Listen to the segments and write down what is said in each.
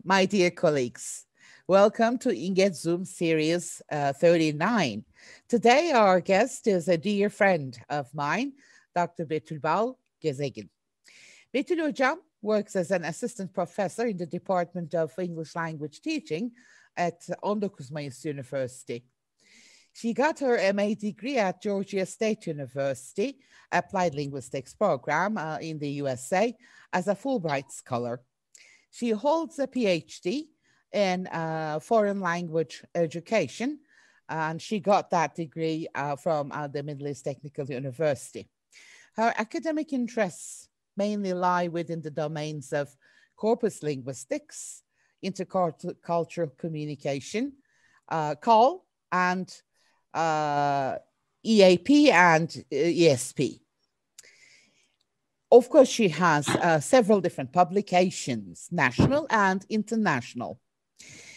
my dear colleagues. Welcome to INGET Zoom Series 39. Today, our guest is a dear friend of mine, Dr. Betül Bal Gezegin. Betül Hocam works as an assistant professor in the Department of English Language Teaching at 19 Mayıs University. She got her MA degree at Georgia State University, Applied Linguistics program in the USA as a Fulbright scholar. She holds a PhD in foreign language education, and she got that degree from the Middle East Technical University. Her academic interests mainly lie within the domains of corpus linguistics, intercultural communication, CAL, and EAP and ESP. Of course, she has several different publications, national and international.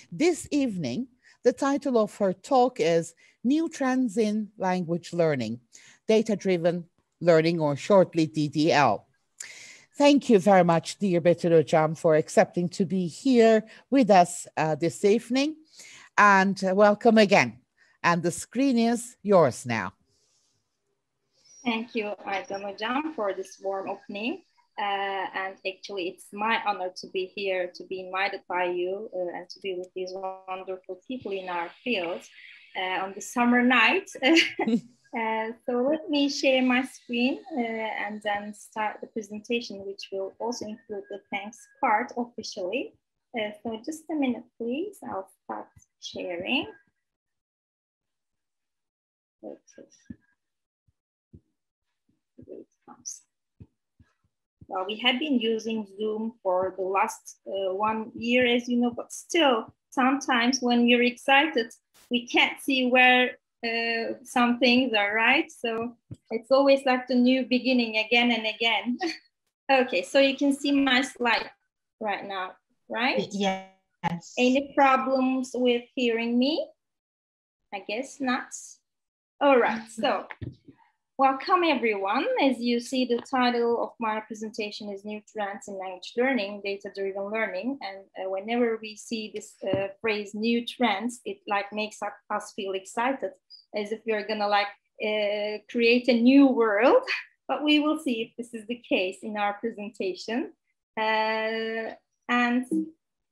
This evening, the title of her talk is New Trends in Language Learning, Data-Driven Learning, or shortly DDL. Thank you very much, dear Betül Hocam, for accepting to be here with us this evening, and welcome again. And the screen is yours now. Thank you, Aydan Hocam, for this warm opening. And actually, it's my honor to be here, to be invited by you and to be with these wonderful people in our field on the summer night. So let me share my screen and then start the presentation, which will also include the thanks part officially. So just a minute, please. I'll start sharing. Okay. Here it comes. Well, we have been using Zoom for the last 1 year, as you know, but still, sometimes when we're excited, we can't see where some things are, right? So it's always like the new beginning again and again. Okay, so you can see my slide right now, right? Yes. Any problems with hearing me? I guess not. All right, so welcome everyone. As you see, the title of my presentation is New Trends in Language Learning, Data-Driven Learning. And whenever we see this phrase new trends, it like makes us feel excited, as if we're gonna like create a new world. But we will see if this is the case in our presentation. And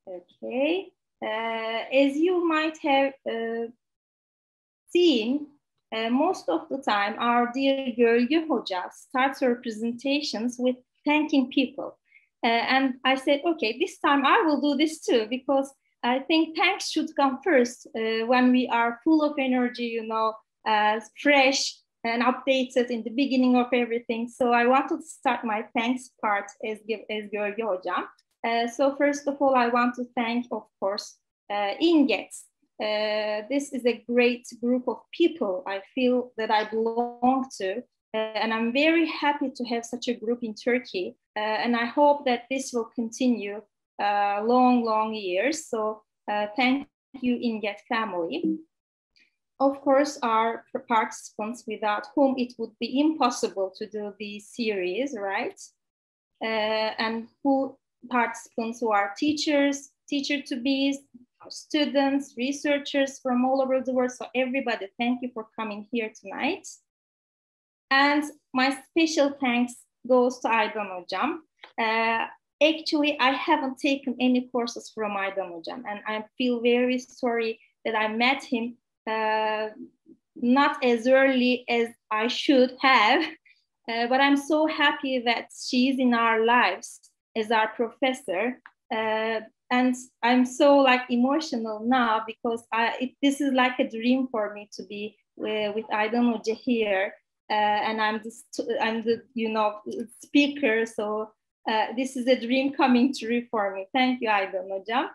okay, as you might have seen, most of the time, our dear girl Hoca starts her presentations with thanking people. And I said, okay, this time I will do this too, because I think thanks should come first when we are full of energy, you know, fresh and updated in the beginning of everything. So I wanted to start my thanks part as girl Hoca. So first of all, I want to thank, of course, INGET. This is a great group of people I feel that I belong to, and I'm very happy to have such a group in Turkey, and I hope that this will continue long years. So thank you, INGET family. Of course, our participants, without whom it would be impossible to do this series, right? And participants who are teachers, teacher-to-bes, students, researchers from all over the world. So everybody, thank you for coming here tonight. And my special thanks goes to Aydan Hocam. Actually, I haven't taken any courses from Aydan Hocam, and I feel very sorry that I met him not as early as I should have, but I'm so happy that she's in our lives as our professor. And I'm so like emotional now because this is like a dream for me to be with Aydan Hoca here, and I'm the you know speaker. So this is a dream coming true for me. Thank you, Aydan Hoca.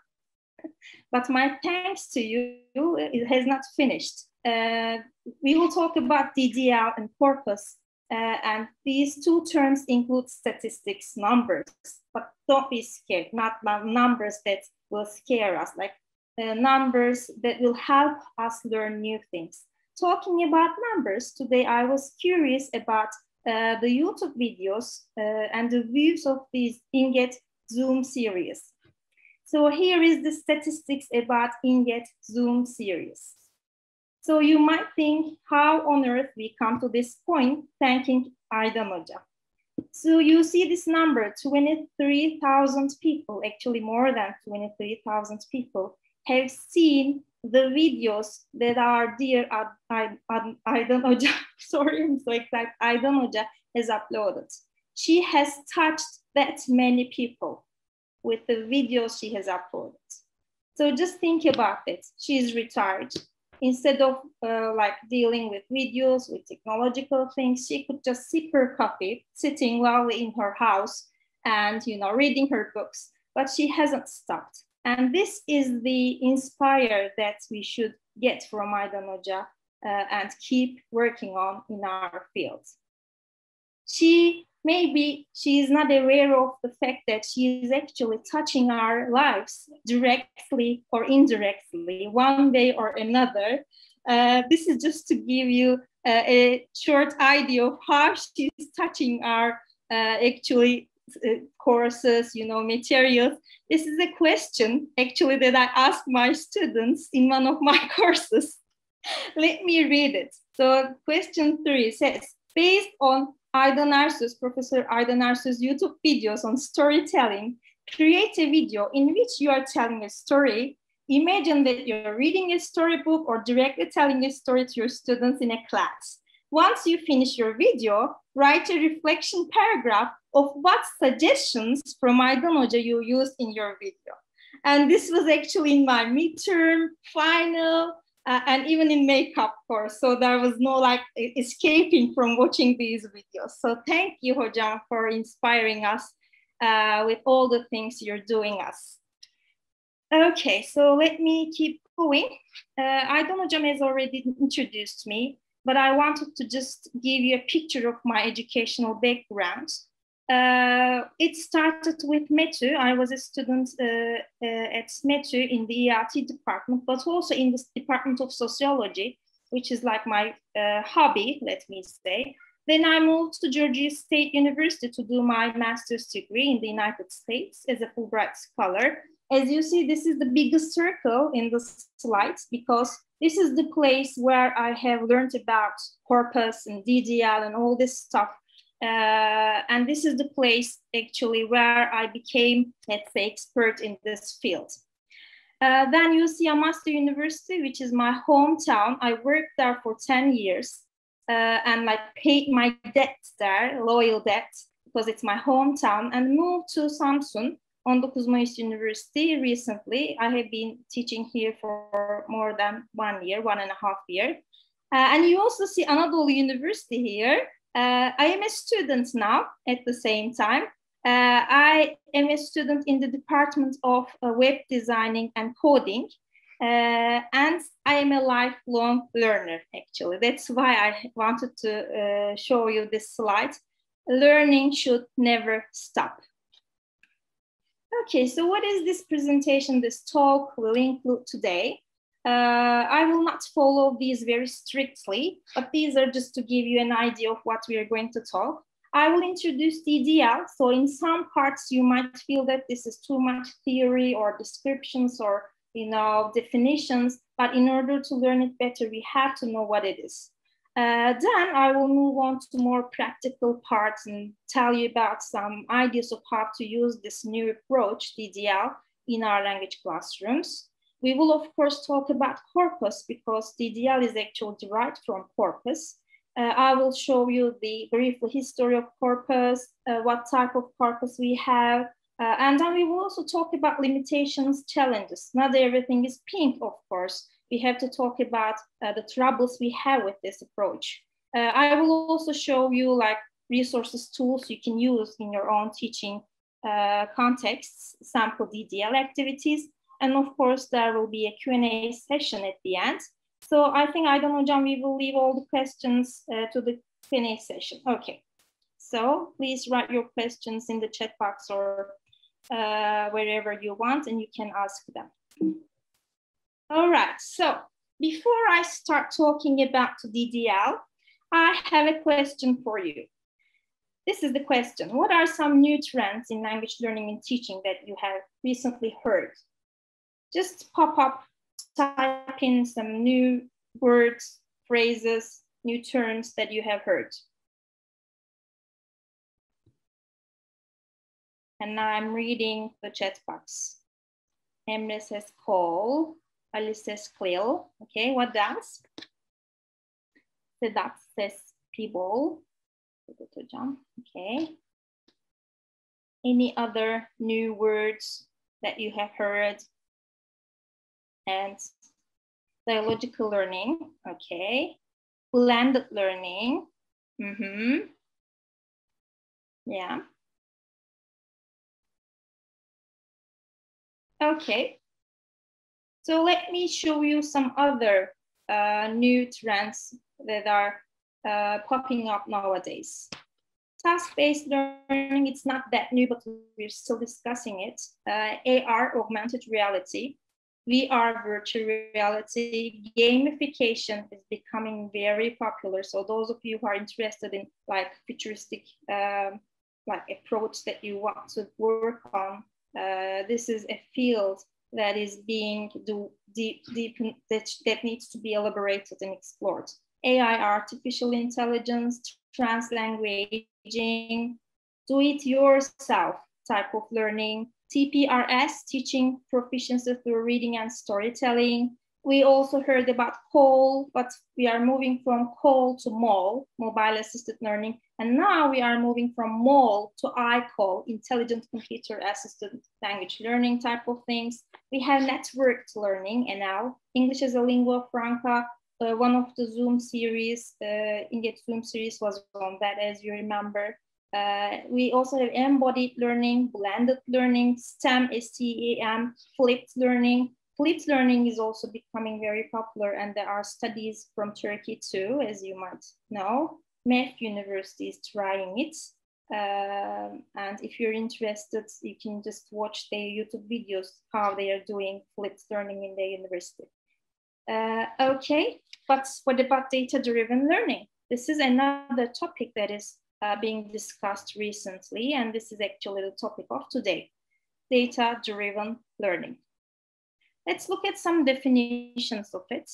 But my thanks to you, it has not finished. We will talk about DDL and corpus, and these two terms include statistics, numbers. But don't be scared, not numbers that will scare us, like numbers that will help us learn new things. Talking about numbers, today I was curious about the YouTube videos and the views of these INGET Zoom series. So here is the statistics about INGET Zoom series. So you might think how on earth we come to this point thanking Aydan Hoca. So you see this number, 23,000 people, actually more than 23,000 people have seen the videos that our dear Aydan Hoca, sorry, I'm so excited, Aydan Hoca has uploaded. She has touched that many people with the videos she has uploaded. So just think about it. She is retired. Instead of like dealing with videos, with technological things, she could just sip her coffee, sitting lovely in her house and, you know, reading her books, but she hasn't stopped. And this is the inspire that we should get from Aydan Hoca and keep working on in our fields. Maybe she is not aware of the fact that she is actually touching our lives directly or indirectly, one way or another. This is just to give you a short idea of how she's touching our actually courses, you know, materials. This is a question actually that I asked my students in one of my courses. Let me read it. So question 3 says, based on Professor Aydan Ersoy's YouTube videos on storytelling, create a video in which you are telling a story. Imagine that you're reading a storybook or directly telling a story to your students in a class. Once you finish your video, write a reflection paragraph of what suggestions from Aydan Hoca you used in your video. And this was actually in my midterm, final, and even in makeup course. So there was no like escaping from watching these videos. So thank you, Hocam, for inspiring us with all the things you're doing us. Okay, so let me keep going. Aydan Hocam has already introduced me, but I wanted to just give you a picture of my educational background. It started with METÜ. I was a student at METÜ in the ELT department, but also in the Department of Sociology, which is like my hobby, let me say. Then I moved to Georgia State University to do my master's degree in the United States as a Fulbright scholar. As you see, this is the biggest circle in the slides because this is the place where I have learned about corpus and DDL and all this stuff. And this is the place actually where I became, let's say, expert in this field. Then you see Amasya University, which is my hometown. I worked there for 10 years and like paid my debt there, loyal debt, because it's my hometown, and moved to Samsun, 19 Mayıs University recently. I have been teaching here for more than 1 year, 1.5 years. And you also see Anadolu University here. I am a student now at the same time. I am a student in the Department of Web Designing and Coding. And I am a lifelong learner, actually. That's why I wanted to show you this slide. Learning should never stop. Okay, so what is this presentation, this talk will include today? I will not follow these very strictly, but these are just to give you an idea of what we are going to talk. I will introduce DDL. So in some parts, you might feel that this is too much theory or descriptions or, you know, definitions, but in order to learn it better, we have to know what it is. Then I will move on to more practical parts and tell you about some ideas of how to use this new approach, DDL, in our language classrooms. We will, of course, talk about corpus because DDL is actually derived from corpus. I will show you the brief history of corpus, what type of corpus we have, and then we will also talk about limitations, challenges. Not everything is pink, of course. We have to talk about the troubles we have with this approach. I will also show you like resources, tools you can use in your own teaching contexts, sample DDL activities. And of course, there will be a Q&A session at the end. So I think, I don't know, John, we will leave all the questions to the Q&A session. Okay, so please write your questions in the chat box or wherever you want, and you can ask them. All right, so before I start talking about DDL, I have a question for you. this is the question. What are some new trends in language learning and teaching that you have recently heard? Just pop up, type in some new words, phrases, new terms that you have heard. And now I'm reading the chat box. Emre says call, Ali says clear. Okay, what else? Sedat says people. Okay. Any other new words that you have heard? And dialogical learning, okay. Blended learning, yeah. Okay, so let me show you some other new trends that are popping up nowadays. Task-based learning, it's not that new, but we're still discussing it. AR, augmented reality, VR, virtual reality, gamification is becoming very popular. So those of you who are interested in like futuristic like approach that you want to work on, this is a field that is being that needs to be elaborated and explored. AI, artificial intelligence, translanguaging, do-it-yourself type of learning, TPRS, teaching proficiency through reading and storytelling. We also heard about CALL, but we are moving from CALL to MAL, mobile assisted learning. And now we are moving from MAL to iCall, intelligent computer assisted language learning type of things. We have networked learning, and now English as a lingua franca. One of the Zoom series, Inget Zoom series was on that, as you remember. We also have embodied learning, blended learning, STEM, STEM, flipped learning. Flipped learning is also becoming very popular, and there are studies from Turkey too, as you might know. MEF University is trying it. And if you're interested, you can just watch their YouTube videos, how they are doing flipped learning in their university. Okay, but what about data-driven learning? This is another topic that is being discussed recently, and this is actually the topic of today, data-driven learning. Let's look at some definitions of it.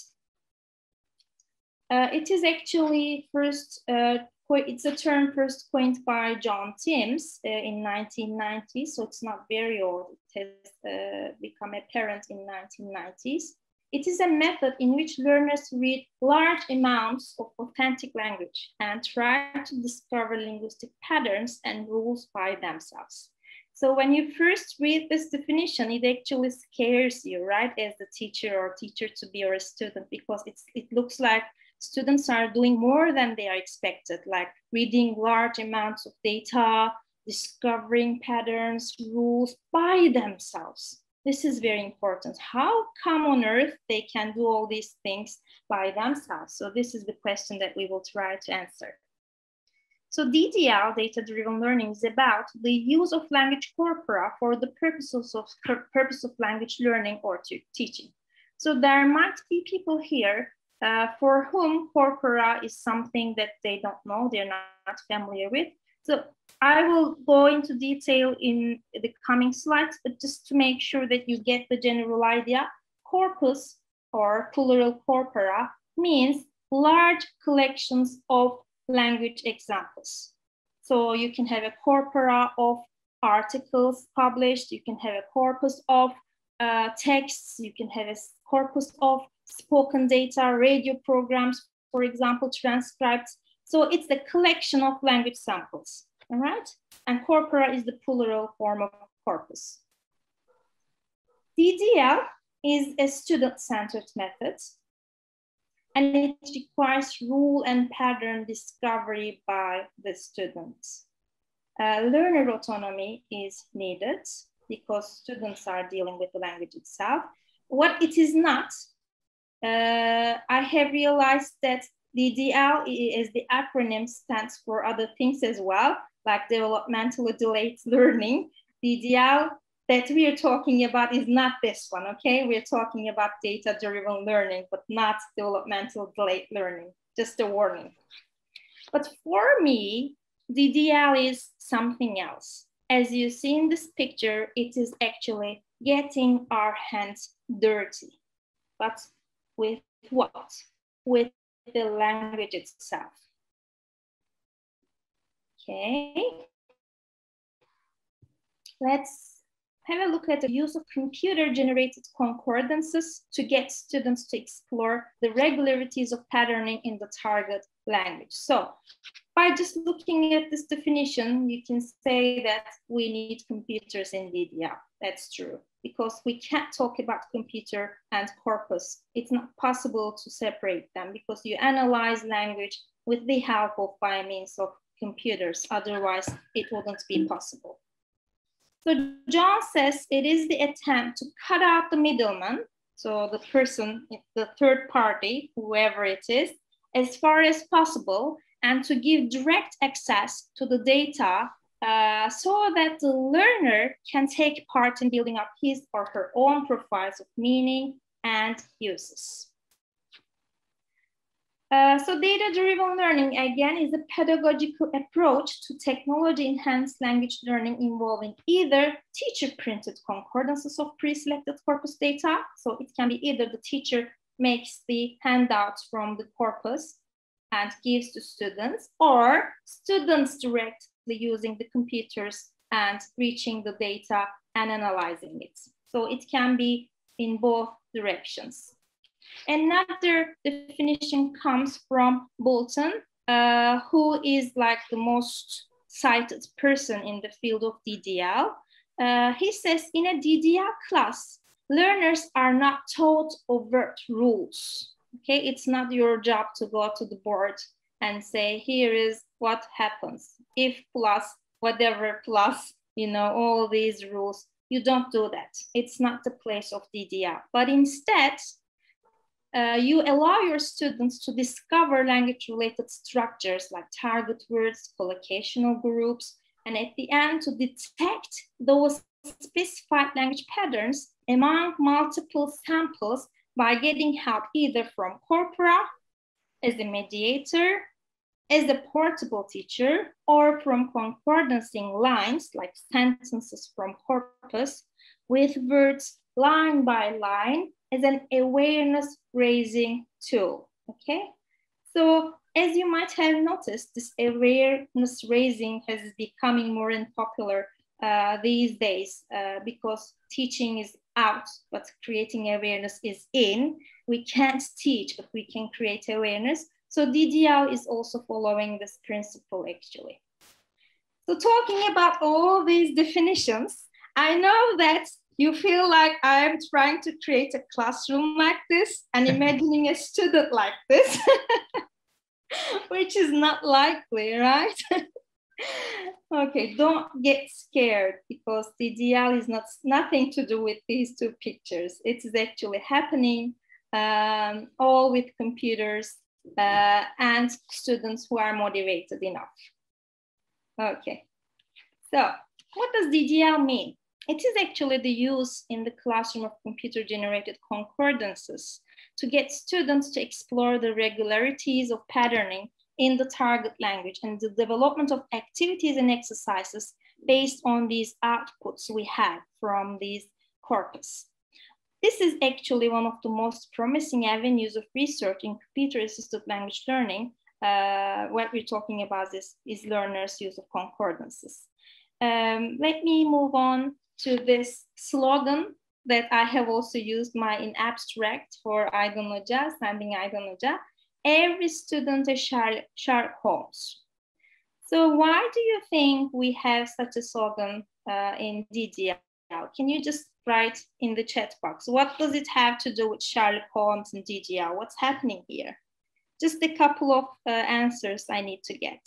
It is actually it's a term first coined by John Timms in 1990, so it's not very old. It has become apparent in 1990s. It is a method in which learners read large amounts of authentic language and try to discover linguistic patterns and rules by themselves. So when you first read this definition, it actually scares you, right, as the teacher or teacher-to-be or a student, because it looks like students are doing more than they are expected, like reading large amounts of data, discovering patterns, rules by themselves. This is very important. How come on earth they can do all these things by themselves? So this is the question that we will try to answer. So DDL, data-driven learning, is about the use of language corpora for the purpose of language learning or teaching. So there might be people here for whom corpora is something that they don't know, they're not familiar with. So I will go into detail in the coming slides, but just to make sure that you get the general idea, corpus or plural corpora means large collections of language examples. So you can have a corpora of articles published, you can have a corpus of texts, you can have a corpus of spoken data, radio programs, for example, transcribed. So it's the collection of language samples, all right? And corpora is the plural form of corpus. DDL is a student-centered method, and it requires rule and pattern discovery by the students. Learner autonomy is needed because students are dealing with the language itself. What it is not, I have realized that DDL, as the acronym, stands for other things as well, like developmentally delayed learning. DDL that we are talking about is not this one, okay? We're talking about data-driven learning, but not developmental delayed learning, just a warning. But for me, DDL is something else. As you see in this picture, it is actually getting our hands dirty. But with what? With the language itself. Okay. Let's have a look at the use of computer-generated concordances to get students to explore the regularities of patterning in the target language. So by just looking at this definition, you can say that we need computers in DDL. That's true, because we can't talk about computer and corpus. It's not possible to separate them because you analyze language with the help of by means of computers. Otherwise, it wouldn't be possible. So John says it is the attempt to cut out the middleman, so the person, the third party, whoever it is, as far as possible, and to give direct access to the data so that the learner can take part in building up his or her own profiles of meaning and uses. So data-driven learning, again, is a pedagogical approach to technology-enhanced language learning involving either teacher-printed concordances of pre-selected corpus data. So it can be either the teacher makes the handouts from the corpus and gives to students, or students directly using the computers and reaching the data and analyzing it. So it can be in both directions. Another definition comes from Bolton, who is like the most cited person in the field of DDL. He says in a DDL class, learners are not taught overt rules. Okay, it's not your job to go to the board and say, here is what happens. If plus, whatever plus, you know, all these rules. You don't do that. It's not the place of DDL. But instead, you allow your students to discover language-related structures like target words, collocational groups, and at the end to detect those specified language patterns among multiple samples by getting help either from corpora as a mediator, as a portable teacher, or from concordancing lines like sentences from corpus with words line by line as an awareness raising tool, okay? So as you might have noticed, this awareness raising has becoming more and popular these days because teaching is out, but creating awareness is in. We can't teach, but we can create awareness. So DDL is also following this principle actually. So talking about all these definitions, I know that you feel like I'm trying to create a classroom like this and imagining a student like this, which is not likely, right? Okay, don't get scared because DDL is nothing to do with these two pictures. It is actually happening all with computers and students who are motivated enough. Okay, so what does DDL mean? It is actually the use in the classroom of computer-generated concordances to get students to explore the regularities of patterning in the target language and the development of activities and exercises based on these outputs we have from these corpus. This is actually one of the most promising avenues of research in computer-assisted language learning. What we're talking about is learners' use of concordances. Let me move on to this slogan that I have also used in abstract for Aydın Hoca, sending Aydın Hoca, every student a Sherlock Holmes. So why do you think we have such a slogan in DDL? Can you just write in the chat box, what does it have to do with Sherlock Holmes and DDL? What's happening here? Just a couple of answers I need to get.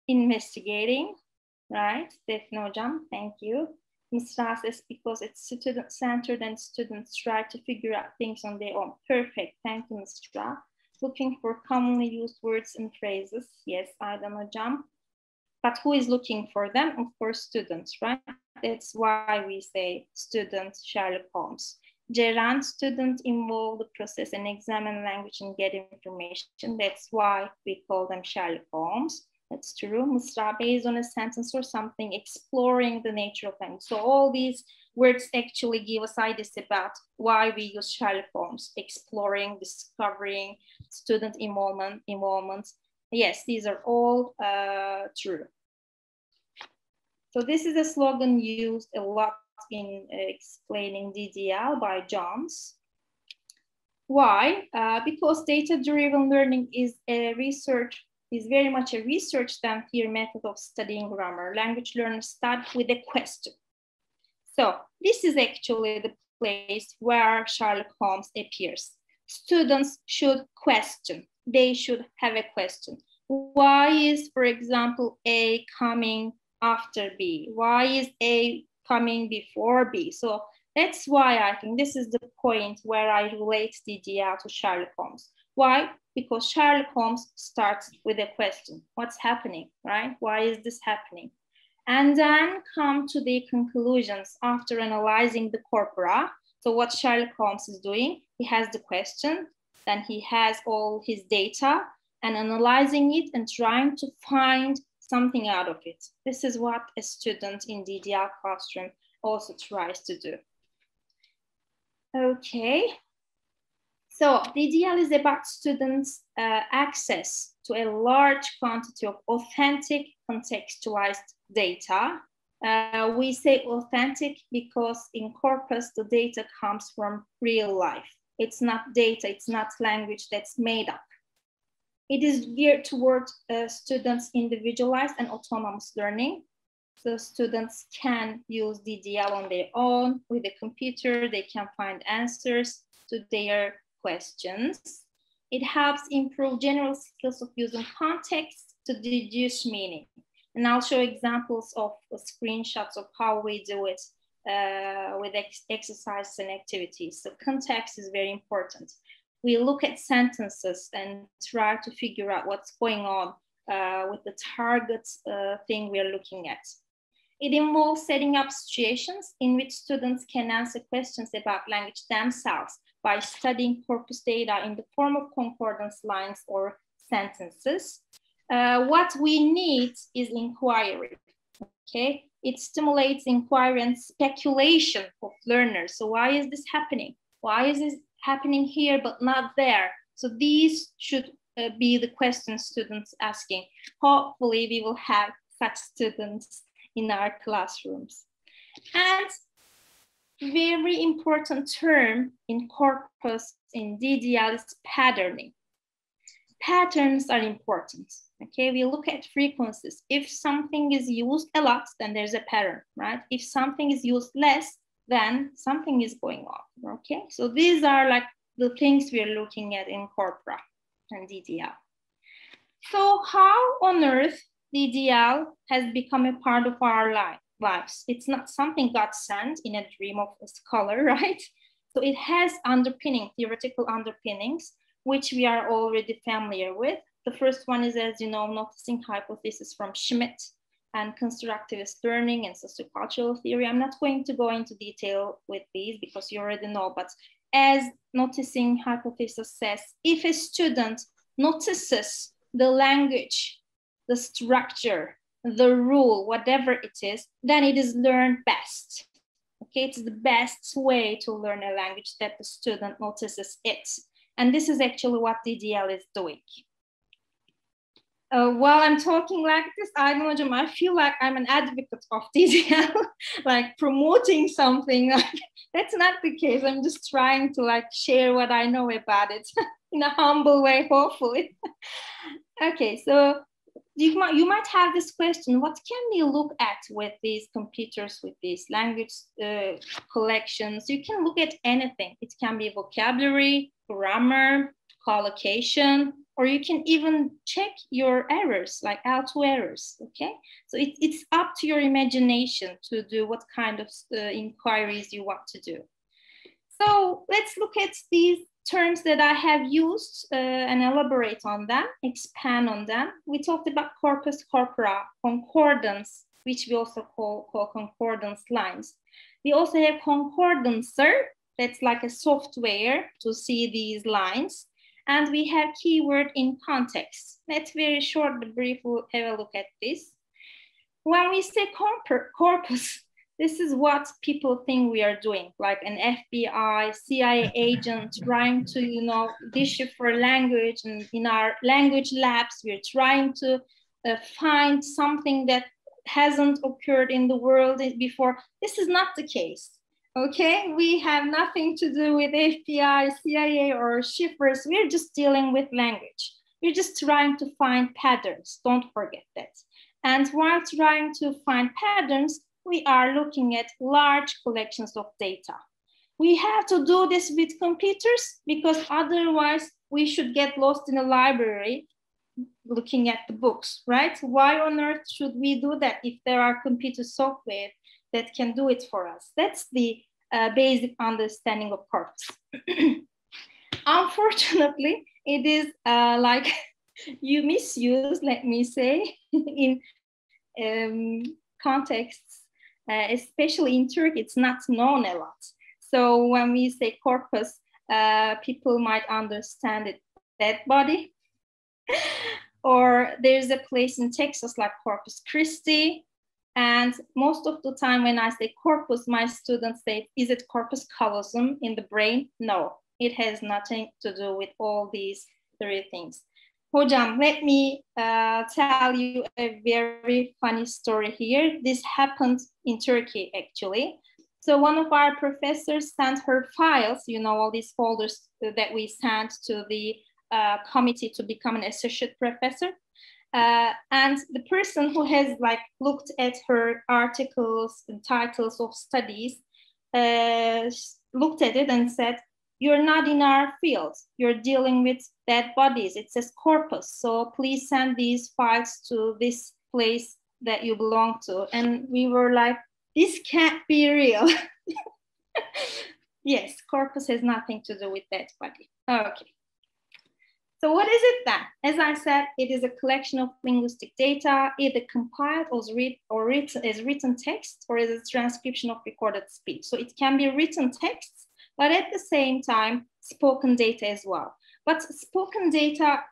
Investigating, right? Defne Hocam, thank you. Misra says because it's student-centered and students try to figure out things on their own. Perfect. Thank you, Misra. Looking for commonly used words and phrases. Yes, Aydan Hocam. But who is looking for them? Of course, students, right? That's why we say students, Sherlock Holmes. Ceren, student involve the process and examine language and get information. That's why we call them Sherlock Holmes. That's true. Misra, based on a sentence or something, exploring the nature of language. So all these words actually give us ideas about why we use Sherlock Holmes, exploring, discovering, student involvement. Yes, these are all true. So this is a slogan used a lot in explaining DDL by Jones. Why? Because data-driven learning is very much a research than theory method of studying grammar. Language learners start with a question. So this is actually the place where Sherlock Holmes appears. Students should question. They should have a question. Why is, for example, A coming after B? Why is A coming before B? So that's why I think this is the point where I relate DDL to Sherlock Holmes. Why? Because Sherlock Holmes starts with a question. What's happening, right? Why is this happening? And then come to the conclusions after analyzing the corpora. So what Sherlock Holmes is doing, he has the question, then he has all his data and analyzing it and trying to find something out of it. This is what a student in DDL classroom also tries to do. Okay. So DDL is about students' access to a large quantity of authentic contextualized data. We say authentic because in corpus, the data comes from real life. It's not data, it's not language that's made up. It is geared toward students' individualized and autonomous learning. So students can use DDL on their own with a computer. They can find answers to their questions. It helps improve general skills of using context to deduce meaning. And I'll show examples of screenshots of how we do it with exercises and activities. So context is very important. We look at sentences and try to figure out what's going on with the target thing we're looking at. It involves setting up situations in which students can answer questions about language themselves by studying corpus data in the form of concordance lines or sentences. What we need is inquiry, okay? It stimulates inquiry and speculation of learners. So why is this happening? Why is this happening here but not there? So these should be the questions students asking. Hopefully we will have such students in our classrooms. And very important term in corpus in DDL is patterning. Patterns are important, okay? We look at frequencies. If something is used a lot, then there's a pattern, right? If something is used less, then something is going on, okay? So these are like the things we're looking at in corpora and DDL. So how on earth DDL has become a part of our lives? It's not something God sent in a dream of a scholar, right? So it has theoretical underpinnings, which we are already familiar with. The first one is, as you know, noticing hypothesis from Schmidt and constructivist learning and sociocultural theory. I'm not going to go into detail with these because you already know, but as noticing hypothesis says, if a student notices the language, the structure, the rule, whatever it is, then it is learned best. Okay, it's the best way to learn a language that the student notices it. And this is actually what DDL is doing. While I'm talking like this, I feel like I'm an advocate of DDL, like promoting something. That's not the case. I'm just trying to like share what I know about it in a humble way, hopefully. Okay, so you might have this question, what can we look at with these computers, with these language collections? You can look at anything. It can be vocabulary, grammar, collocation, or you can even check your errors, like auto errors, okay? So it's up to your imagination to do what kind of inquiries you want to do. So let's look at these terms that I have used and elaborate on them, expand on them. We talked about corpus, corpora, concordance, which we also call concordance lines. We also have concordancer, that's like a software to see these lines. And we have keyword in context. Let's very short, brief, we'll have a look at this. When we say corpus, this is what people think we are doing, like an FBI, CIA agent trying to, you know, decipher language. And in our language labs, we're trying to find something that hasn't occurred in the world before. This is not the case. Okay, we have nothing to do with FBI, CIA, or shipers. We're just dealing with language. We're just trying to find patterns. Don't forget that. And while trying to find patterns, we are looking at large collections of data. We have to do this with computers because otherwise we should get lost in a library looking at the books, right? Why on earth should we do that if there are computer software that can do it for us? That's the basic understanding of corpus. Unfortunately, it is like you misuse, let me say, in contexts, especially in Turkey, it's not known a lot. So when we say corpus, people might understand it dead body. Or there's a place in Texas like Corpus Christi. And most of the time when I say corpus, my students say, is it corpus callosum in the brain? No, it has nothing to do with all these three things. Hocam, let me tell you a very funny story here. This happened in Turkey, actually. So one of our professors sent her files, you know, all these folders that we sent to the committee to become an associate professor. And the person who has like looked at her articles and titles of studies looked at it and said, you're not in our field. You're dealing with dead bodies. It says corpus. So please send these files to this place that you belong to. And we were like, this can't be real. Yes, corpus has nothing to do with dead body. Okay. So what is it then? As I said, it is a collection of linguistic data, either compiled or written text, or as a transcription of recorded speech. So it can be written texts, but at the same time, spoken data as well. But spoken data,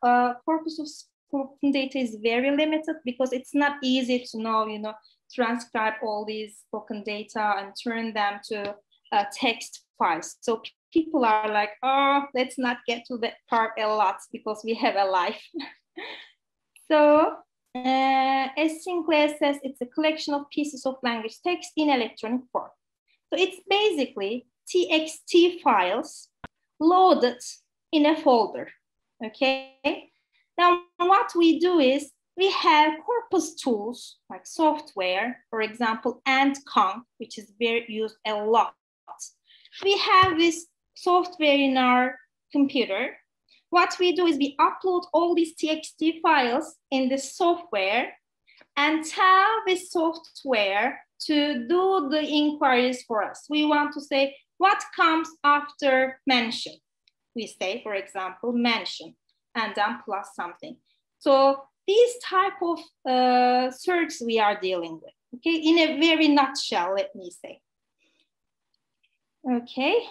corpus of spoken data is very limited because it's not easy to know, transcribe all these spoken data and turn them to text files. So people are like, oh, let's not get to that part a lot because we have a life. So as Sinclair says, it's a collection of pieces of language text in electronic form. So it's basically TXT files loaded in a folder, okay? Now what we do is we have corpus tools like software, for example, AntConc, which is very used a lot. We have this software in our computer. What we do is we upload all these TXT files in this software and tell this software to do the inquiries for us. We want to say what comes after mention. We say, for example, mention and then plus something. So these type of search we are dealing with, okay? In a very nutshell, let me say. Okay,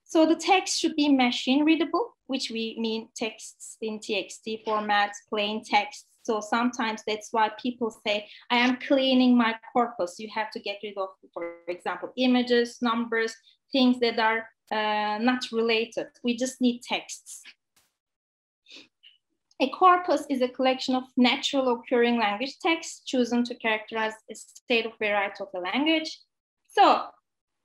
so the text should be machine readable, which we mean texts in TXT format, plain text. So sometimes that's why people say, I am cleaning my corpus. You have to get rid of, for example, images, numbers, things that are not related. We just need texts. A corpus is a collection of natural occurring language texts chosen to characterize a state of variety of a language. So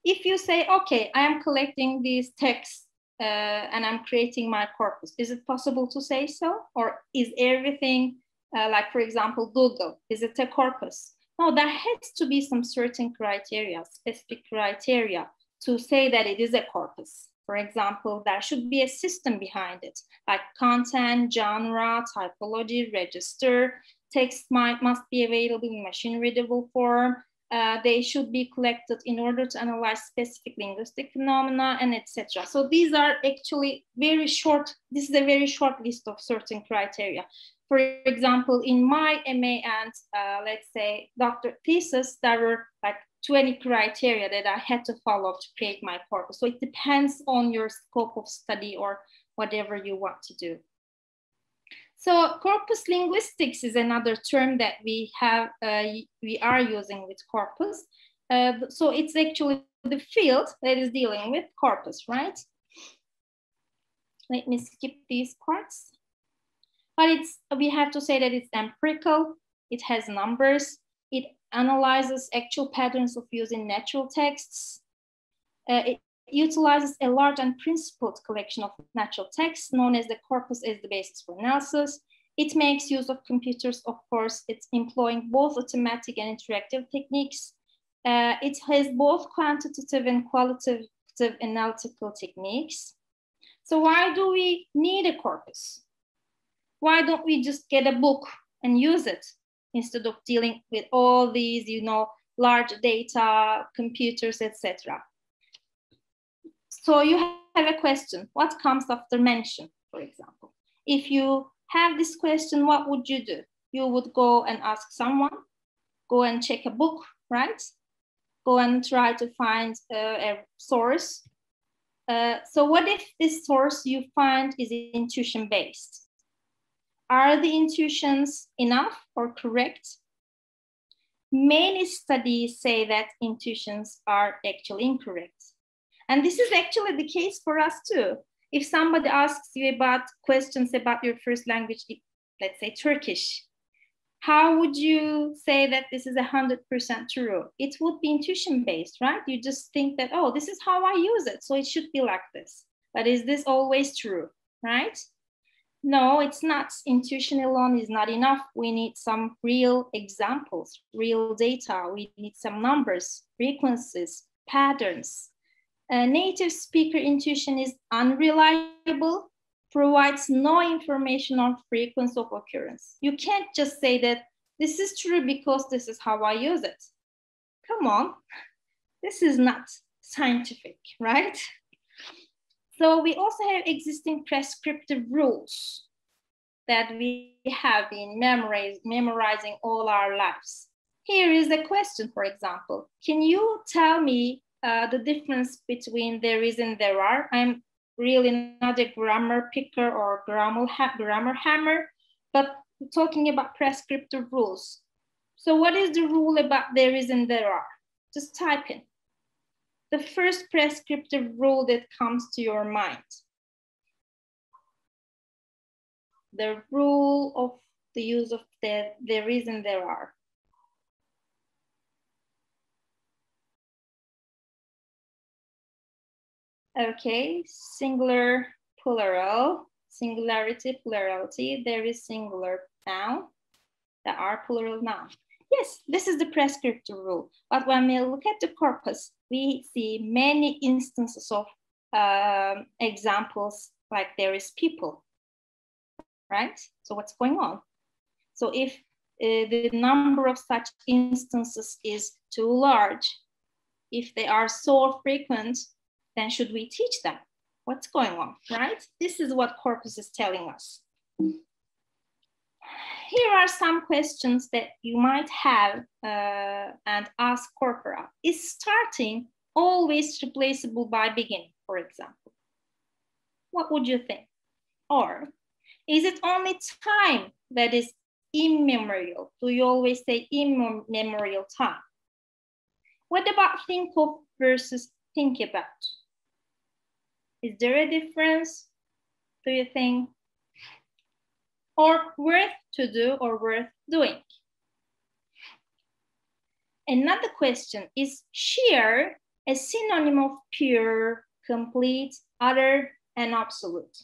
if you say, okay, I am collecting these texts and I'm creating my corpus, is it possible to say so? Or is everything, like for example, Google, is it a corpus? No, there has to be some certain criteria, specific criteria to say that it is a corpus. For example, there should be a system behind it, like content, genre, typology, register. Text must be available in machine-readable form. They should be collected in order to analyze specific linguistic phenomena, and etc. So these are actually very short. This is a very short list of certain criteria. For example, in my MA and let's say doctorate thesis, there were like 20 criteria that I had to follow to create my corpus. So it depends on your scope of study or whatever you want to do. So corpus linguistics is another term that we are using with corpus. So it's actually the field that is dealing with corpus, right? Let me skip these parts. But we have to say that it's empirical, it has numbers, it analyzes actual patterns of using natural texts. It utilizes a large and principled collection of natural texts known as the corpus as the basis for analysis. It makes use of computers, of course. It's employing both automatic and interactive techniques. It has both quantitative and qualitative analytical techniques. So why do we need a corpus? Why don't we just get a book and use it instead of dealing with all these, large data, computers, etc.? So you have a question. What comes after mention, for example? If you have this question, what would you do? You would go and ask someone, go and check a book, right? Go and try to find a source. So what if this source you find is intuition-based? Are the intuitions enough or correct? Many studies say that intuitions are actually incorrect. And this is actually the case for us too. If somebody asks you about questions about your first language, let's say Turkish, how would you say that this is 100% true? It would be intuition-based, right? You just think that, oh, this is how I use it, so it should be like this. But is this always true, right? No, it's not. Intuition alone is not enough. We need some real examples, real data. We need some numbers, frequencies, patterns. Native speaker intuition is unreliable, provides no information on frequency of occurrence. You can't just say that this is true because this is how I use it. Come on, this is not scientific, right? So we also have existing prescriptive rules that we have been memorizing all our lives. Here is a question, for example. Can you tell me the difference between there is and there are? I'm really not a grammar picker or grammar hammer, but talking about prescriptive rules. So what is the rule about there is and there are? Just type in. The first prescriptive rule that comes to your mind. The rule of the use of there is and there are. Okay, singular, plural, singularity, plurality. There is singular noun, there are plural noun. Yes, this is the prescriptive rule. But when we look at the corpus, we see many instances of examples like there is people, right? So what's going on? So if the number of such instances is too large, if they are so frequent, then should we teach them? What's going on, right? This is what corpus is telling us. Here are some questions that you might have and ask corpora. Is starting always replaceable by beginning, for example? What would you think? Or is it only time that is immemorial? Do you always say immemorial time? What about think of versus think about? Is there a difference, do you think? Or worth to do or worth doing? Another question, is sheer a synonym of pure, complete, utter, and absolute?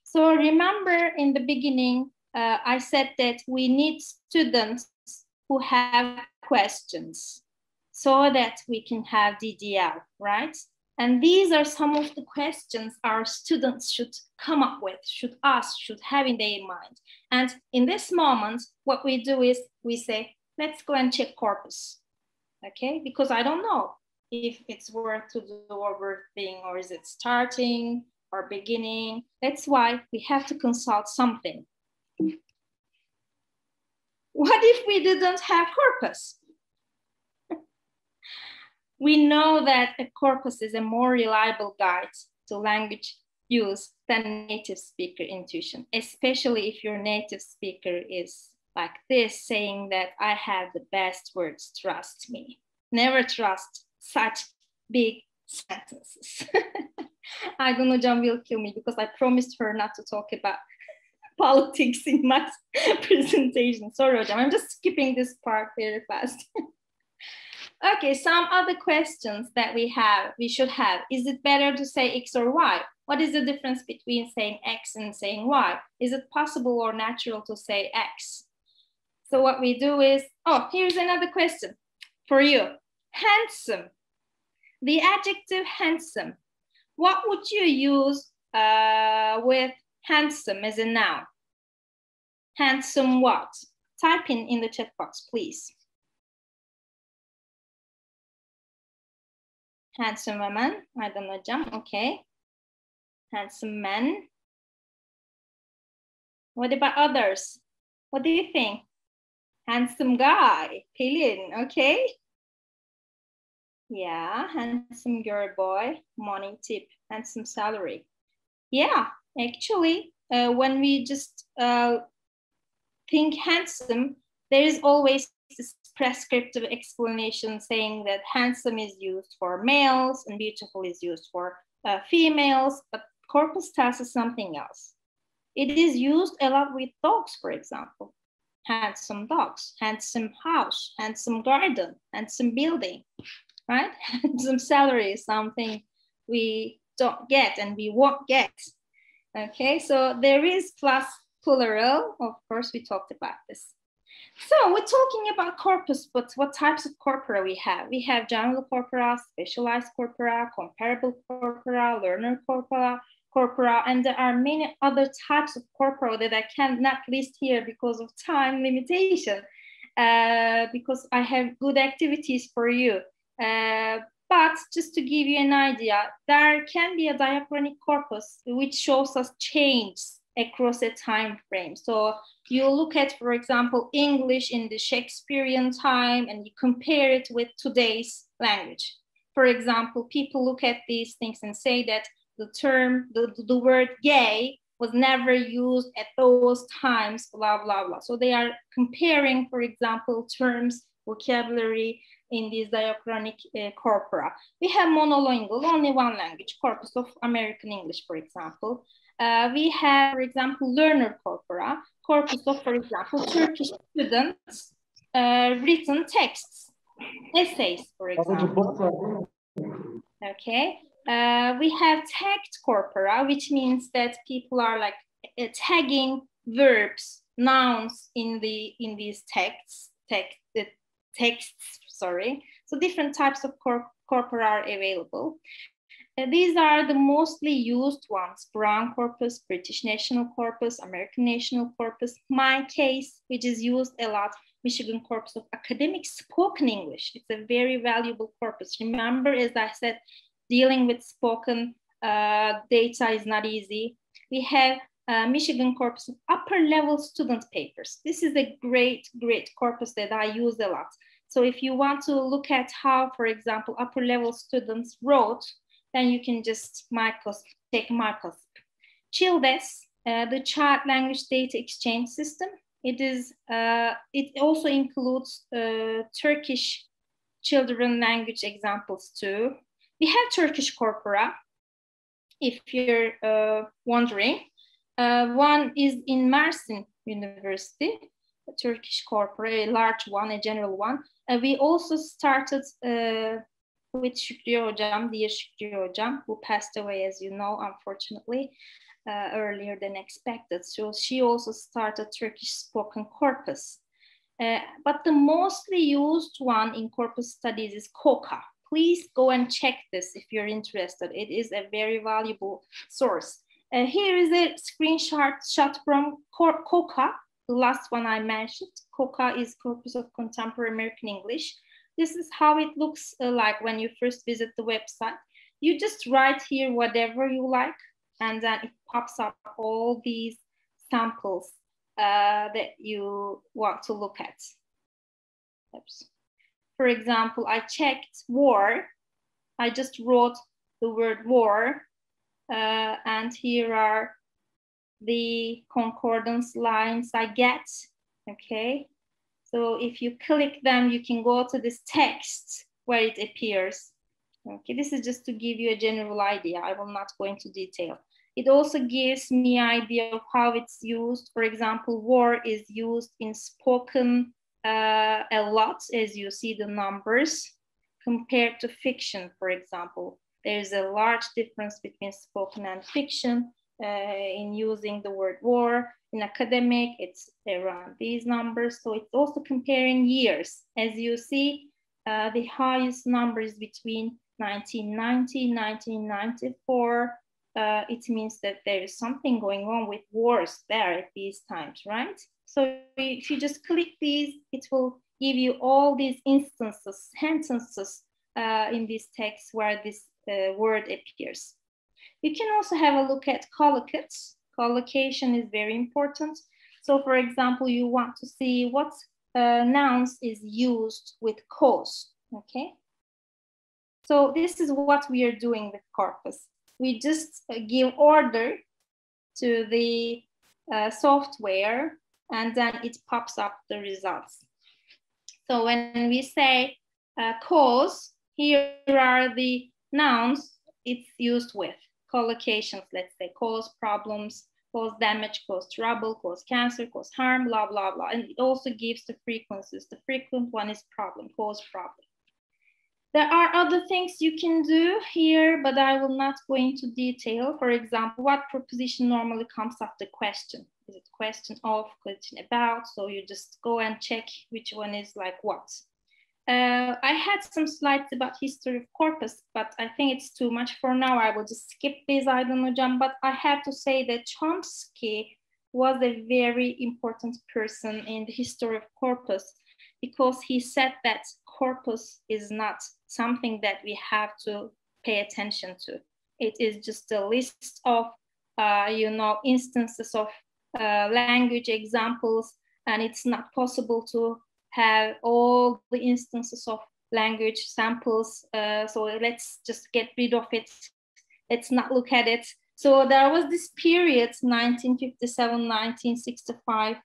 So remember in the beginning, I said that we need students who have questions so that we can have DDL, right? And these are some of the questions our students should come up with, should ask, should have in their mind. And in this moment, what we do is we say, let's go and check corpus, okay? Because I don't know if it's worth to do or worth being, or is it starting or beginning? That's why we have to consult something. What if we didn't have corpus? We know that a corpus is a more reliable guide to language use than native speaker intuition, especially if your native speaker is like this, saying that I have the best words, trust me. Never trust such big sentences. I don't know, John will kill me because I promised her not to talk about politics in my presentation. Sorry, John, I'm just skipping this part very fast. Okay, some other questions that we should have. Is it better to say X or Y? What is the difference between saying X and saying Y? Is it possible or natural to say X? So what we do is, oh, here's another question for you. Handsome, the adjective handsome. What would you use with handsome as a noun? Handsome what? Type in the chat box, please. Handsome woman, I don't know, Jam, okay. Handsome man. What about others? What do you think? Handsome guy, Pelin, okay. Yeah, handsome girl, boy, morning tip, handsome salary. Yeah, actually, when we just think handsome, there is always this prescriptive explanation saying that handsome is used for males and beautiful is used for females, but corpus tells us something else. It is used a lot with dogs, for example. Handsome dogs, handsome house, handsome garden, handsome building, right? Handsome salary is something we don't get and we won't get. Okay, so there is plus plural. Of course, we talked about this. So we're talking about corpus, but what types of corpora we have? We have general corpora, specialized corpora, comparable corpora, learner corpora, and there are many other types of corpora that I cannot list here because of time limitation, because I have good activities for you. But just to give you an idea, there can be a diachronic corpus which shows us change across a time frame. So you look at, for example, English in the Shakespearean time and you compare it with today's language. For example, people look at these things and say that the term, the word gay was never used at those times, blah, blah, blah. So they are comparing, for example, terms, vocabulary in these diachronic corpora. We have monolingual, only one language, corpus of American English, for example. We have, for example, learner corpora, corpus of, for example, Turkish students, written texts, essays, for example. Okay. We have tagged corpora, which means that people are like tagging verbs, nouns in these texts. So different types of corpora are available. These are the mostly used ones: Brown corpus, British National Corpus, American National Corpus. My case, which is used a lot, Michigan Corpus of Academic Spoken English. It's a very valuable corpus. Remember, as I said, dealing with spoken data is not easy. We have Michigan Corpus of Upper Level Student Papers. This is a great corpus that I use a lot. So if you want to look at how, for example, upper level students wrote, then you can just take Microsp. CHILDES, the Child Language Data Exchange System. It also includes Turkish children language examples too. We have Turkish corpora, if you're wondering. One is in Mersin University, a Turkish corpora, a large one, a general one. We also started with Şükrü Hocam, dear Şükrü Hocam, who passed away, as you know, unfortunately, earlier than expected. So she also started Turkish spoken corpus. But the mostly used one in corpus studies is COCA, Please go and check this if you're interested. It is a very valuable source. Here is a screenshot from COCA, the last one I mentioned. COCA is Corpus of Contemporary American English. This is how it looks like when you first visit the website. You just write here whatever you like, and then it pops up all these samples that you want to look at. Oops. For example, I checked war. I just wrote the word war, and here are the concordance lines I get, okay? So if you click them, you can go to this text where it appears. Okay, this is just to give you a general idea. I will not go into detail. It also gives me an idea of how it's used. For example, war is used in spoken a lot, as you see the numbers, compared to fiction, for example. There's a large difference between spoken and fiction in using the word war. In academic, it's around these numbers. So it's also comparing years. As you see, the highest number is between 1990, 1994. It means that there is something going on with wars there at these times, right? So if you just click these, it will give you all these instances, sentences in this text where this word appears. You can also have a look at collocates. Collocation is very important. So for example, you want to see what nouns is used with cause, okay? So this is what we are doing with corpus. We just give order to the software, and then it pops up the results. So when we say cause, here are the nouns it's used with. Collocations, let's say cause problems, cause damage, cause trouble, cause cancer, cause harm, blah, blah, blah. And it also gives the frequencies. The frequent one is problem, cause problem. There are other things you can do here, but I will not go into detail. For example, what preposition normally comes after question? Is it question of, question about? So you just go and check which one is like what. I had some slides about history of corpus, but I think it's too much for now. I will just skip this, I don't know, John, but I have to say that Chomsky was a very important person in the history of corpus, because he said that corpus is not something that we have to pay attention to. It is just a list of, instances of language examples, and it's not possible to have all the instances of language samples. So let's just get rid of it. Let's not look at it. So there was this period, 1957, 1965,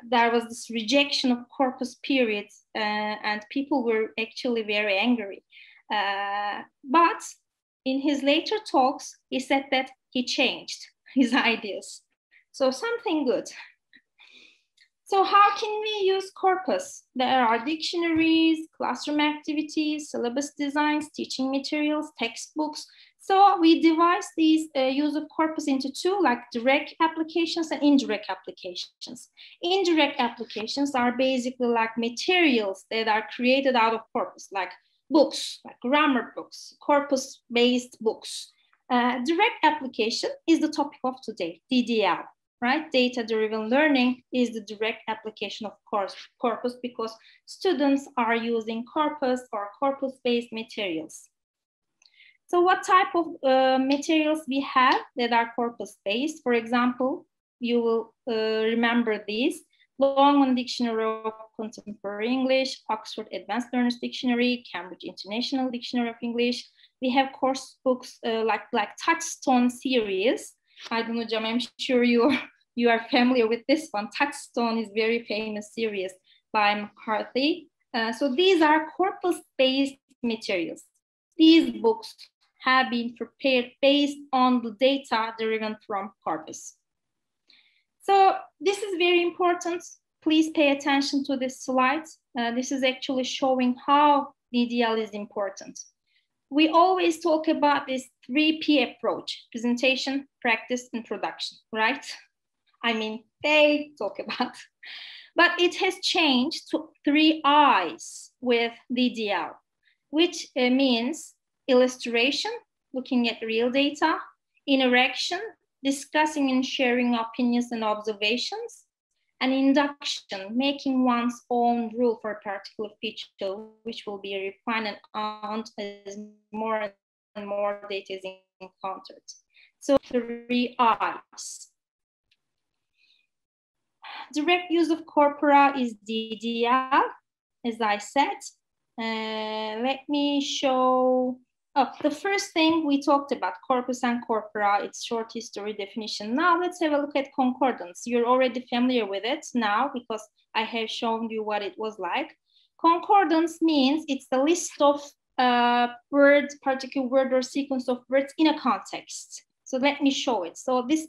there was this rejection of corpus period, and people were actually very angry. But in his later talks, he said that he changed his ideas. So something good. So how can we use corpus? There are dictionaries, classroom activities, syllabus designs, teaching materials, textbooks. So we devise these use of corpus into two, like direct applications and indirect applications. Indirect applications are basically like materials that are created out of corpus, like books, like grammar books, corpus-based books. Direct application is the topic of today, DDL. Right? Data-driven learning is the direct application of corpus, because students are using corpus or corpus-based materials. So what type of materials we have that are corpus-based? For example, you will remember these: Longman Dictionary of Contemporary English, Oxford Advanced Learners Dictionary, Cambridge International Dictionary of English. We have course books like Touchstone series. I don't know, Jam, I'm sure you are familiar with this one. Touchstone is very famous series by McCarthy. So these are corpus-based materials. These books have been prepared based on the data derived from corpus. So this is very important. Please pay attention to this slide. This is actually showing how DDL is important. We always talk about this 3P approach: presentation, practice, and production, right? I mean, they talk about, but it has changed to 3 I's with DDL. which means illustration, looking at real data, interaction, discussing and sharing opinions and observations, and induction, making one's own rule for a particular feature, which will be refined and owned as more and more data is encountered. So 3 I's. Direct use of corpora is DDL, as I said. Let me show. Oh, the first thing we talked about, corpus and corpora, its short history definition. Now let's have a look at concordance. You're already familiar with it now because I have shown you what it was like. Concordance means it's the list of words, particular word or sequence of words in a context. So let me show it. So this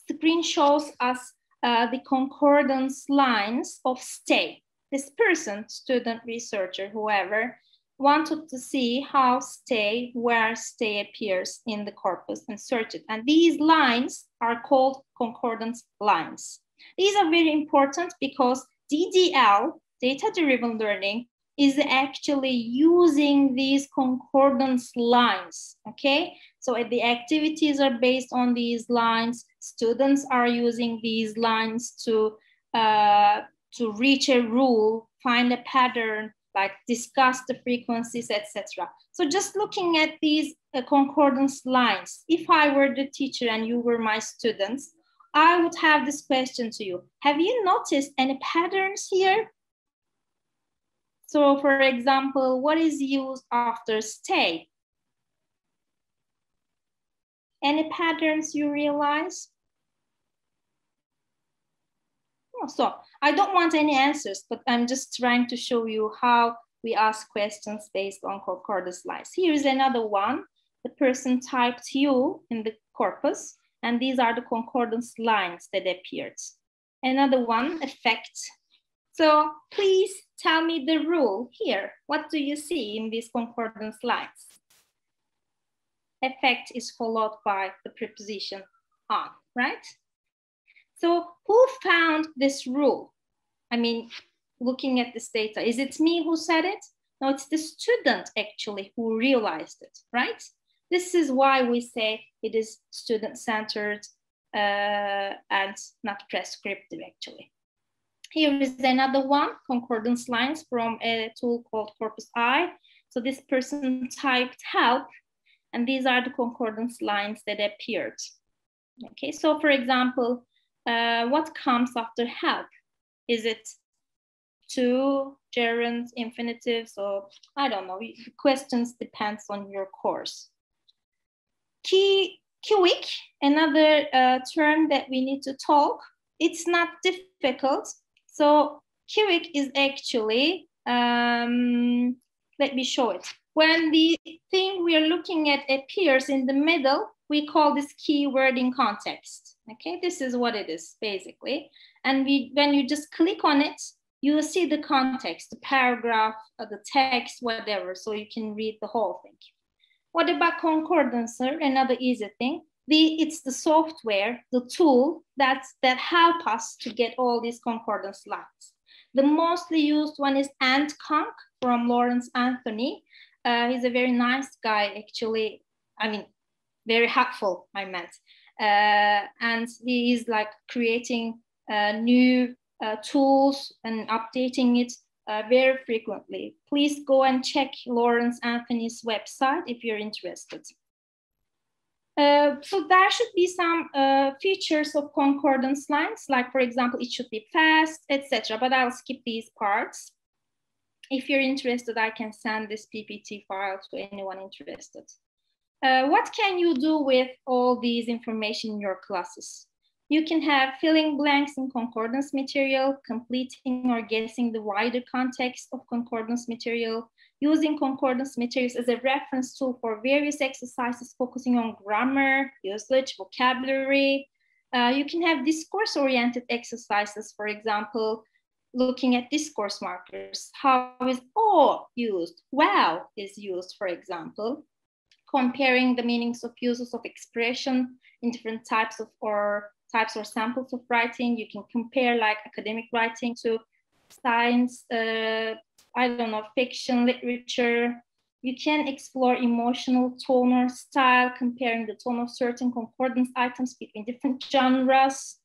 screen shows us the concordance lines of stay. This person, student, researcher, whoever, wanted to see how stay, where stay appears in the corpus and search it. And these lines are called concordance lines. These are very important because DDL, data-driven learning, is actually using these concordance lines, okay? So the activities are based on these lines. Students are using these lines to reach a rule, find a pattern, like discuss the frequencies, etc. So just looking at these concordance lines, if I were the teacher and you were my students, I would have this question to you. Have you noticed any patterns here? So for example, what is used after stay? Any patterns you realize? So I don't want any answers, but I'm just trying to show you how we ask questions based on concordance lines. Here is another one. The person typed you in the corpus, and these are the concordance lines that appeared. Another one, effect. So please tell me the rule here. What do you see in these concordance lines? Effect is followed by the preposition on, right? So who found this rule? I mean, looking at this data, is it me who said it? No, it's the student actually who realized it, right? This is why we say it is student-centered and not prescriptive actually. Here is another one, concordance lines from a tool called Corpus I. So this person typed help, and these are the concordance lines that appeared. Okay, so for example, what comes after help? Is it to, gerunds, infinitives, or I don't know, questions depends on your course. Quick, another term that we need to talk. It's not difficult. So quick is actually, let me show it. When the thing we are looking at appears in the middle, we call this keyword in context. Okay, this is what it is basically. And when you just click on it, you will see the context, the paragraph, the text, whatever, so you can read the whole thing. What about concordancer? Another easy thing. It's the software, the tool that help us to get all these concordance lines. The mostly used one is AntConc from Lawrence Anthony. He's a very nice guy, actually. I mean, very helpful, I meant. And he is like creating new tools and updating it very frequently. Please go and check Lawrence Anthony's website if you're interested. So there should be some features of concordance lines, like for example, it should be fast, etc. But I'll skip these parts. If you're interested, I can send this PPT file to anyone interested. What can you do with all these information in your classes? You can have filling blanks in concordance material, completing or guessing the wider context of concordance material, using concordance materials as a reference tool for various exercises focusing on grammar, usage, vocabulary. You can have discourse-oriented exercises, for example, looking at discourse markers. How is "or" used? "Well" is used, for example. Comparing the meanings of uses of expression in different types or samples of writing. You can compare like academic writing to science, I don't know, fiction, literature, You can explore emotional tone or style, comparing the tone of certain concordance items between different genres.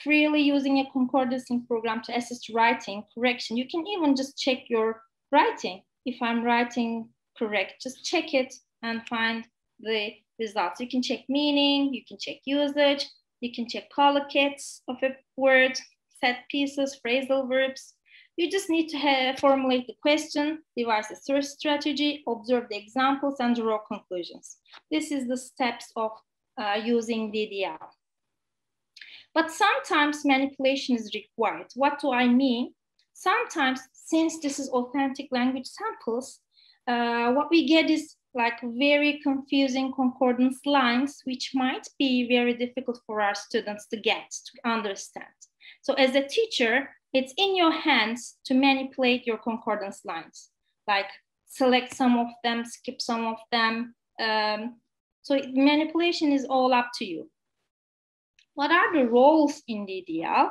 Freely using a concordancing program to assist writing, correction. You can even just check your writing. If I'm writing correct, just check it and find the results. You can check meaning, you can check usage, you can check collocates of a word, set pieces, phrasal verbs. You just need to formulate the question, devise a search strategy, observe the examples, and draw conclusions. This is the steps of using DDL. But sometimes manipulation is required. What do I mean? Sometimes, since this is authentic language samples, what we get is like very confusing concordance lines, which might be very difficult for our students to get, to understand. So as a teacher, it's in your hands to manipulate your concordance lines, like select some of them, skip some of them. So manipulation is all up to you. What are the roles in DDL?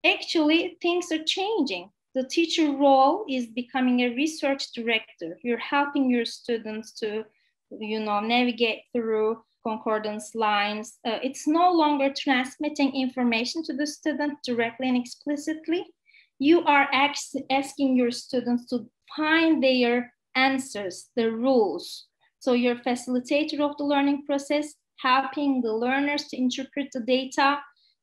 Actually, things are changing. The teacher role is becoming a research director. You're helping your students to, navigate through concordance lines. It's no longer transmitting information to the student directly and explicitly. You are asking your students to find their answers, the rules. So you're a facilitator of the learning process, helping the learners to interpret the data,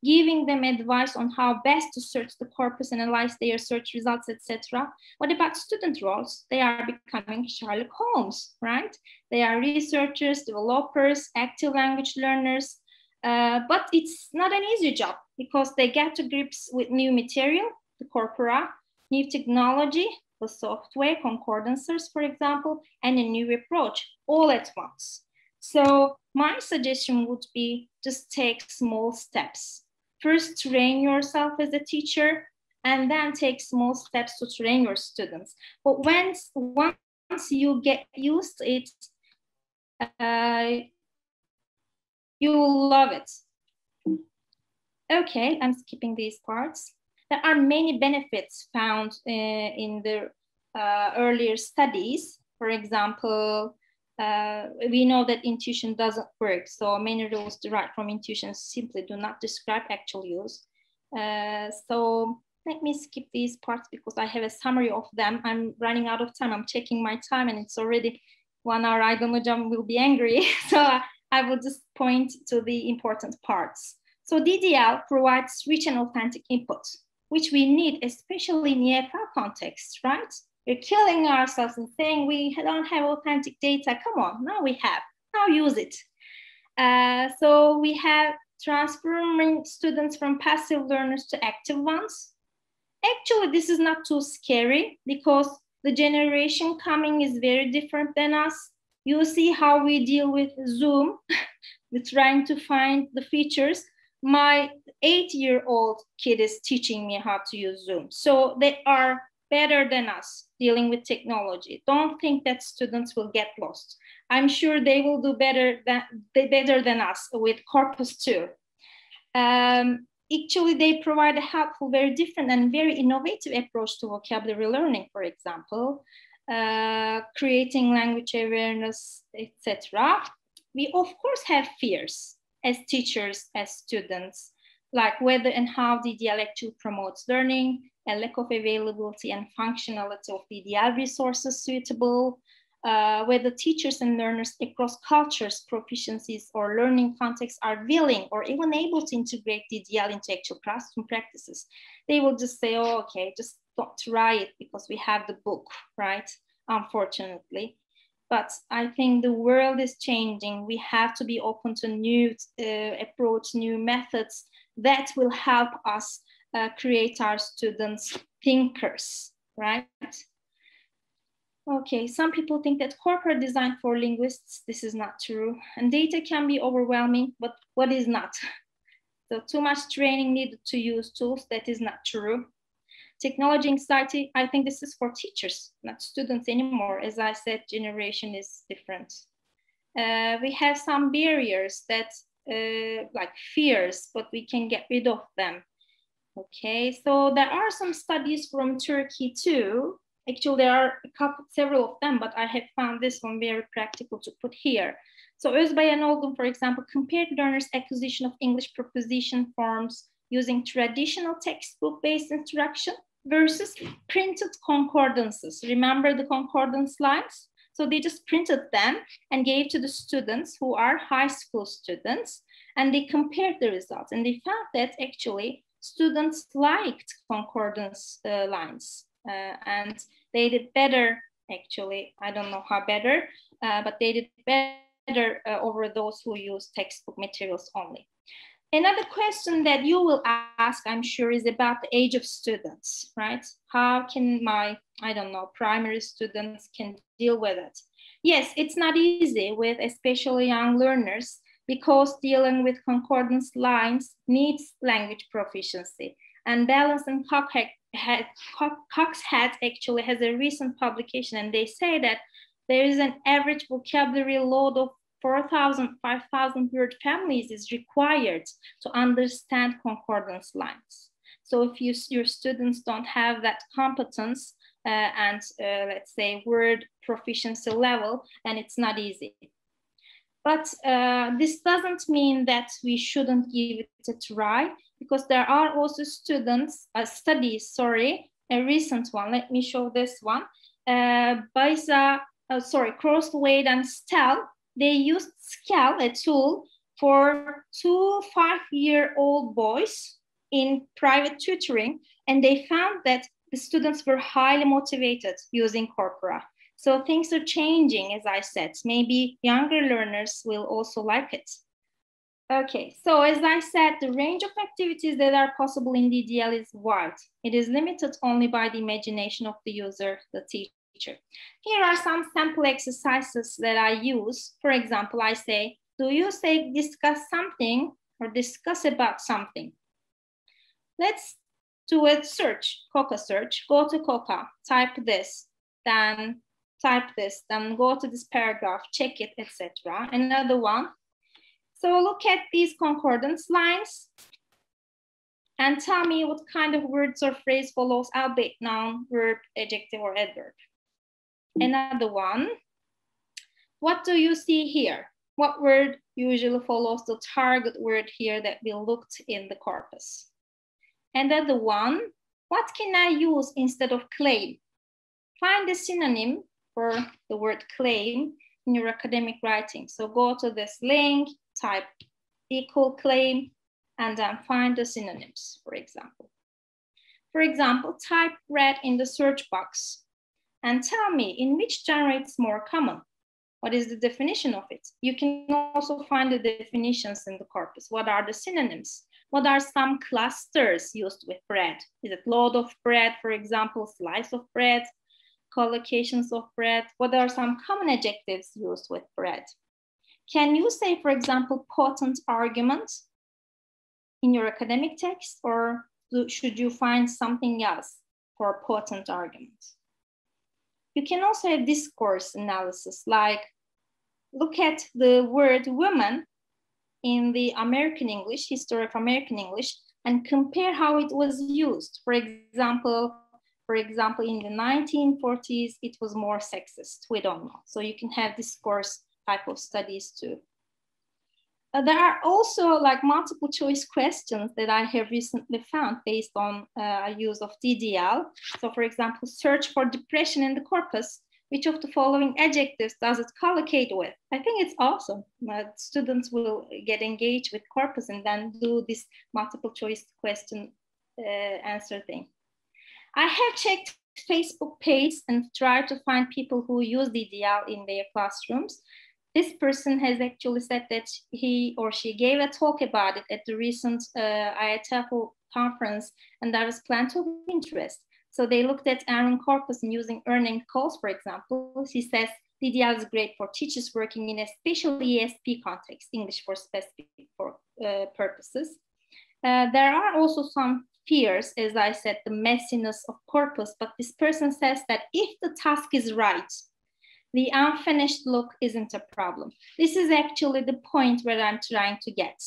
giving them advice on how best to search the corpus, analyze their search results, etc. What about student roles? They are becoming Sherlock Holmes, right? They are researchers, developers, active language learners, but it's not an easy job because they get to grips with new material, the corpora, new technology, the software, concordancers, for example, and a new approach all at once. So my suggestion would be just take small steps. First, train yourself as a teacher, and then take small steps to train your students. But once you get used to it, you will love it. Okay, I'm skipping these parts. There are many benefits found in the earlier studies. For example, we know that intuition doesn't work. So many rules derived from intuition simply do not describe actual use. So let me skip these parts because I have a summary of them. I'm running out of time. I'm checking my time and it's already 1 hour. I don't know, John will be angry. So I will just point to the important parts. So DDL provides rich and authentic input, which we need, especially in EFL context, right? We're killing ourselves and saying we don't have authentic data. Come on, now we have. Now use it. So we have transforming students from passive learners to active ones. Actually, this is not too scary because the generation coming is very different than us. You see how we deal with Zoom. We're trying to find the features. My 8-year-old kid is teaching me how to use Zoom. So they are better than us dealing with technology. Don't think that students will get lost. I'm sure they will do better than us with corpus too. Actually, they provide a helpful, very different and very innovative approach to vocabulary learning, for example, creating language awareness, etc. We, of course, have fears as teachers, as students, like whether and how DDL actually promotes learning, a lack of availability and functionality of DDL resources suitable, whether teachers and learners across cultures, proficiencies, or learning contexts are willing or even able to integrate DDL into actual classroom practices. They will just say, oh, okay, just don't try it because we have the book, right? Unfortunately. But I think the world is changing. We have to be open to new approach, new methods that will help us create our students thinkers, right? Okay, some people think that corpora designed for linguists. This is not true. And data can be overwhelming, but what is not? So too much training needed to use tools, that is not true. Technology anxiety, I think this is for teachers, not students anymore. As I said, generation is different. We have some barriers that like fears, but we can get rid of them. Okay, so there are some studies from Turkey too Actually, there are several of them, but I have found this one very practical to put here. So Özbay and Olgun, for example, compared learners' acquisition of English preposition forms using traditional textbook-based instruction versus printed concordances. Remember the concordance lines? So they just printed them and gave to the students who are high school students, and they compared the results, and they found that actually students liked concordance lines, and they did better, actually. I don't know how better, but they did better over those who use textbook materials only. Another question that you will ask, I'm sure, is about the age of students, right? How can my, I don't know, primary students can deal with it? Yes, it's not easy with especially young learners, because dealing with concordance lines needs language proficiency. And Balance and Coxhead actually has a recent publication, and they say that there is an average vocabulary load of 4,000, 5,000 word families is required to understand concordance lines. So if your students don't have that competence and let's say word proficiency level, then it's not easy. But this doesn't mean that we shouldn't give it a try, because there are also studies, a recent one. Let me show this one. Crosswade and Stell, they used Scale, a tool, for 2 5-year-old boys in private tutoring, and they found that the students were highly motivated using corpora. So things are changing, as I said. Maybe younger learners will also like it. Okay, so as I said, the range of activities that are possible in DDL is wide. It is limited only by the imagination of the user, the teacher. Here are some sample exercises that I use. For example, I say, do you say discuss something or discuss about something? Let's do a search, Coca search. Go to Coca, type this, then type this, then go to this paragraph, check it, etc. Another one. So look at these concordance lines and tell me what kind of words or phrase follows albeit noun, verb, adjective, or adverb. Another one. What do you see here? What word usually follows the target word here that we looked in the corpus? Another one. What can I use instead of claim? Find the synonym for the word claim in your academic writing. So go to this link, type equal claim, and then find the synonyms, for example. For example, type red in the search box and tell me in which genre it's more common. What is the definition of it? You can also find the definitions in the corpus. What are the synonyms? What are some clusters used with bread? Is it load of bread, for example, slice of bread, collocations of bread? What are some common adjectives used with bread? Can you say, for example, potent argument in your academic text, or should you find something else for potent argument? You can also have discourse analysis, like look at the word woman in the American English, history of American English, and compare how it was used. For example, in the 1940s, it was more sexist. We don't know. So you can have discourse type of studies too. There are also like multiple choice questions that I have recently found based on use of DDL. So for example, search for depression in the corpus. Which of the following adjectives does it collocate with? I think it's awesome. Students will get engaged with corpus and then do this multiple choice question answer thing. I have checked Facebook page and tried to find people who use DDL in their classrooms. This person has actually said that he or she gave a talk about it at the recent IATF conference, and there was plenty of interest. So they looked at Aaron corpus and using earning calls, for example. He says DDL is great for teachers working in a special ESP context, English for specific purposes. There are also some fears, as I said, the messiness of corpus, but this person says that if the task is right, the unfinished look isn't a problem. This is actually the point where I'm trying to get.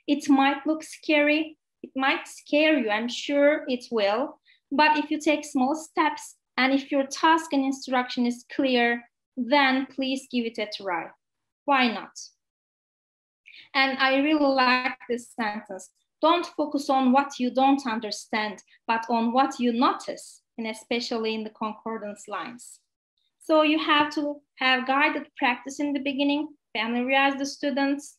It might look scary, it might scare you, I'm sure it will, but if you take small steps And if your task and instruction is clear, then please give it a try. Why not? And I really like this sentence. Don't focus on what you don't understand, but on what you notice, and especially in the concordance lines. So you have to have guided practice in the beginning, familiarize the students,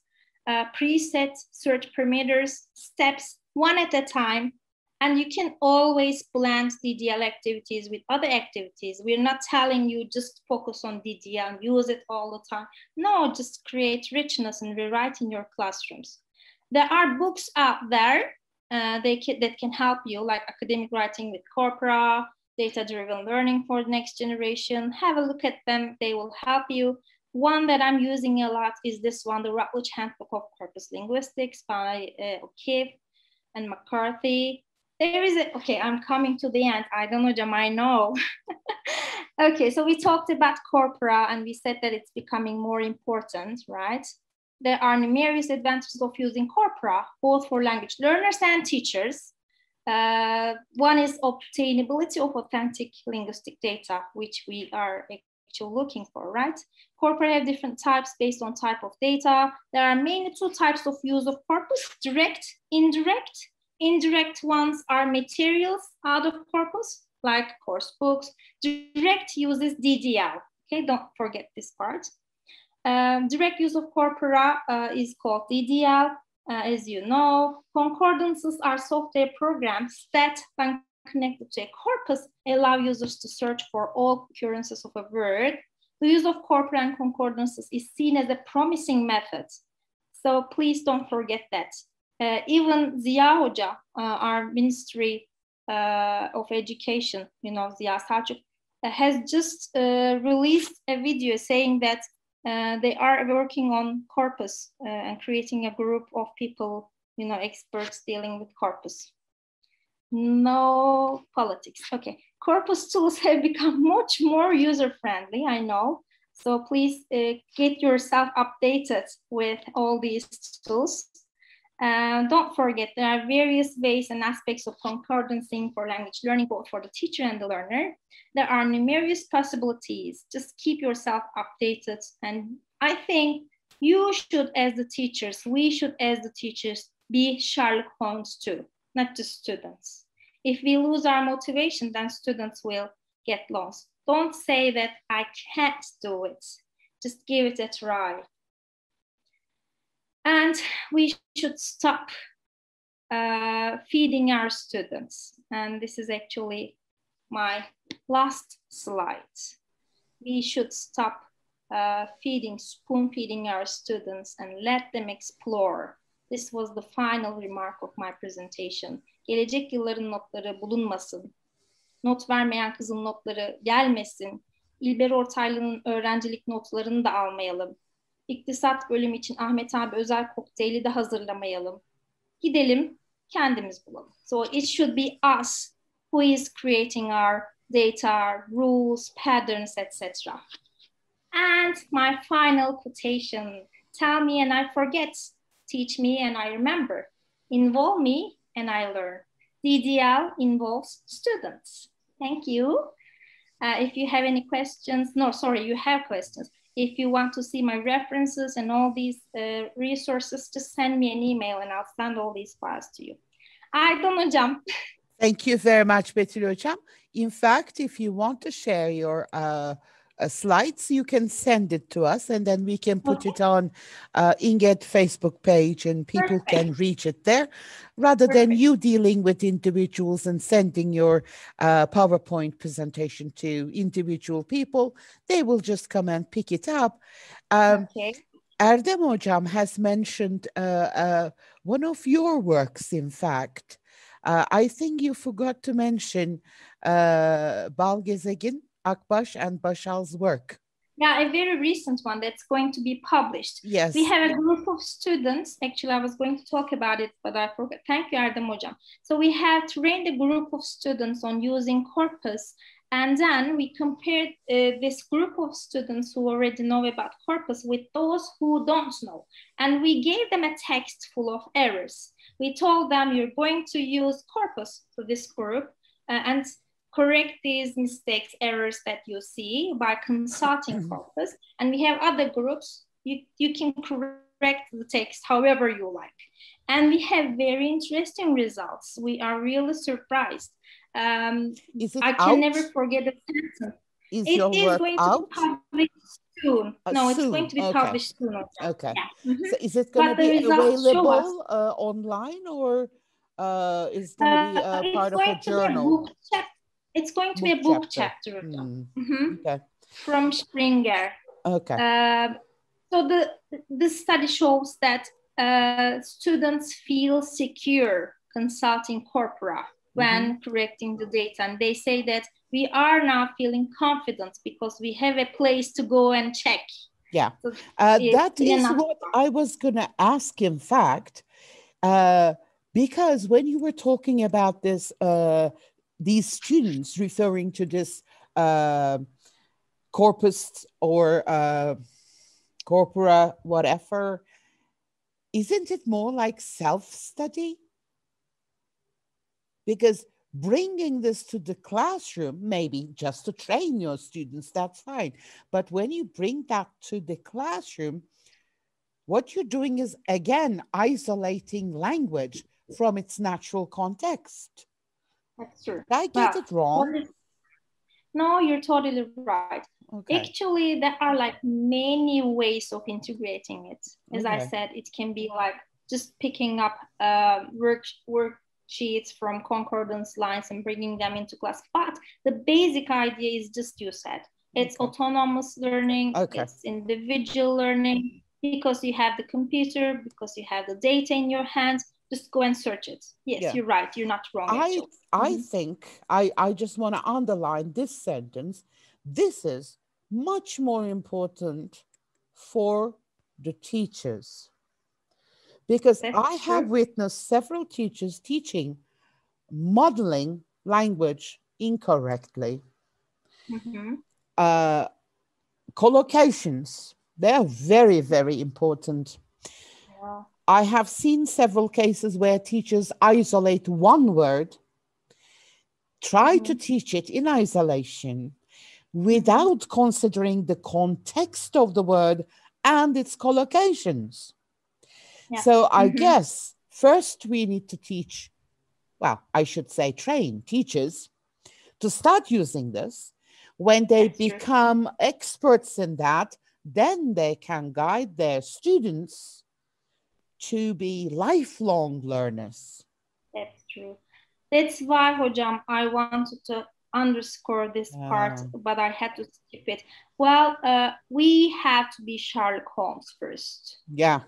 preset search parameters, steps one at a time, and you can always blend DDL activities with other activities. We're not telling you just focus on DDL and use it all the time. No, just create richness and rewrite in your classrooms. There are books out there that can help you, like academic writing with corpora, data-driven learning for the next generation. Have a look at them, they will help you. One that I'm using a lot is this one, the Routledge Handbook of Corpus Linguistics by O'Keefe and McCarthy. There is a, okay, I'm coming to the end. I don't know, Jam, I know. Okay, so we talked about corpora and we said that it's becoming more important, right? There are numerous advantages of using corpora, both for language learners and teachers. One is obtainability of authentic linguistic data, which we are actually looking for, right? Corpora have different types based on type of data. There are mainly two types of use of corpus, direct, indirect. Indirect ones are materials out of corpus, like course books. Direct uses DDL, okay? Don't forget this part. Direct use of corpora is called DDL, as you know. Concordances are software programs that, when connected to a corpus, allow users to search for all occurrences of a word. The use of corpora and concordances is seen as a promising method. So please don't forget that. Even Ziya Hoca, our Ministry of Education, you know, Ziya Selçuk, has just released a video saying that they are working on corpus and creating a group of people, you know, experts dealing with corpus. No politics. Okay, corpus tools have become much more user-friendly, I know. So please get yourself updated with all these tools. Don't forget, there are various ways and aspects of concordancing for language learning, both for the teacher and the learner. There are numerous possibilities. Just keep yourself updated. And I think you should, as the teachers, we should, as the teachers, be Sherlock Holmes too, not just students. If we lose our motivation, then students will get lost. Don't say that I can't do it. Just give it a try. And we should stop feeding our students. And this is actually my last slide. We should stop spoon feeding our students and let them explore. This was the final remark of my presentation. Gelecek yılların notları bulunmasın. Not vermeyen kızın notları gelmesin. İlber Ortaylı'nın öğrencilik notlarını da almayalım. İktisat bölümü için Ahmet abi özel kokteyli de hazırlamayalım. Gidelim, kendimiz bulalım. So it should be us who is creating our data, rules, patterns, etc. And my final quotation, tell me and I forget, teach me and I remember, involve me and I learn. DDL involves students. Thank you. If you have any questions, no, sorry, you have questions. If you want to see my references and all these resources, just send me an email and I'll send all these files to you. Aydan Hocam. Thank you very much, Betül Hocam. In fact, if you want to share your slides, you can send it to us and then we can put it on INGET Facebook page and people can reach it there rather than you dealing with individuals and sending your PowerPoint presentation to individual people. They will just come and pick it up. Erdem Hocam has mentioned one of your works, in fact. I think you forgot to mention Bal Gezegin, Akbaş and Başal's work. Yeah, a very recent one that's going to be published. Yes. We have a group of students. Actually, I was going to talk about it, but I forgot. Thank you, Erdem Hocam. So we have trained a group of students on using corpus. And then we compared this group of students who already know about corpus with those who don't know. And we gave them a text full of errors. We told them you're going to use corpus for this group. And correct these mistakes, errors that you see by consulting corpus. And we have other groups. You can correct the text however you like. And we have very interesting results. We are really surprised. Is it I out? can never forget the sentence. Is It your is work going out? to be published soon. No, it's Soon. going to be Okay. published soon. Okay. Yeah. So is it going to But the be results show us. available online, or is it going to be It's part of going a to be a journal? book chapter. It's going to be a book chapter. Okay. From Springer. Okay. So the study shows that students feel secure consulting corpora when correcting the data. And they say that we are now feeling confident because we have a place to go and check. Yeah, so that is what I was going to ask, in fact, because when you were talking about this, these students referring to this corpus or corpora, whatever, isn't it more like self-study? Because bringing this to the classroom, maybe just to train your students, that's fine. But when you bring that to the classroom, what you're doing is, again, isolating language from its natural context. That's true. Did I get it wrong? No, you're totally right. Okay. Actually, there are like many ways of integrating it. As I said, it can be like just picking up worksheets from concordance lines and bringing them into class. But the basic idea is just you said. It's autonomous learning, it's individual learning, because you have the computer, because you have the data in your hands. Just go and search it. Yes, you're right. You're not wrong. I think I just want to underline this sentence. This is much more important for the teachers, because I have witnessed several teachers teaching modeling language incorrectly. Collocations, they are very, very important. Yeah. I have seen several cases where teachers isolate one word, try to teach it in isolation without considering the context of the word and its collocations. Yeah. So I guess first we need to teach, well, I should say train teachers to start using this. When they become experts in that, then they can guide their students to be lifelong learners. That's true. That's why, Hocam, I wanted to underscore this part, but I had to skip it. Well, we have to be Sherlock Holmes first. Yeah.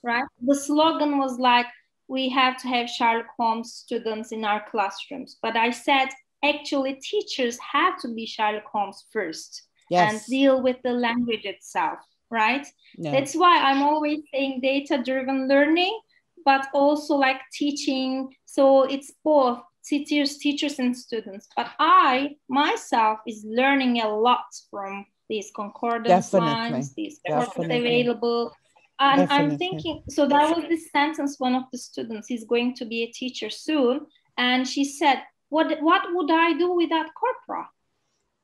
Right? The slogan was like, we have to have Sherlock Holmes students in our classrooms. But I said, actually, teachers have to be Sherlock Holmes first and deal with the language itself. Right? No. That's why I'm always saying data-driven learning, but also like teaching. So it's both teachers and students. But I, myself, is learning a lot from these concordance lines, these corpus available. And I'm thinking, so that was this sentence, one of the students, he's going to be a teacher soon. And she said, what would I do without corpora?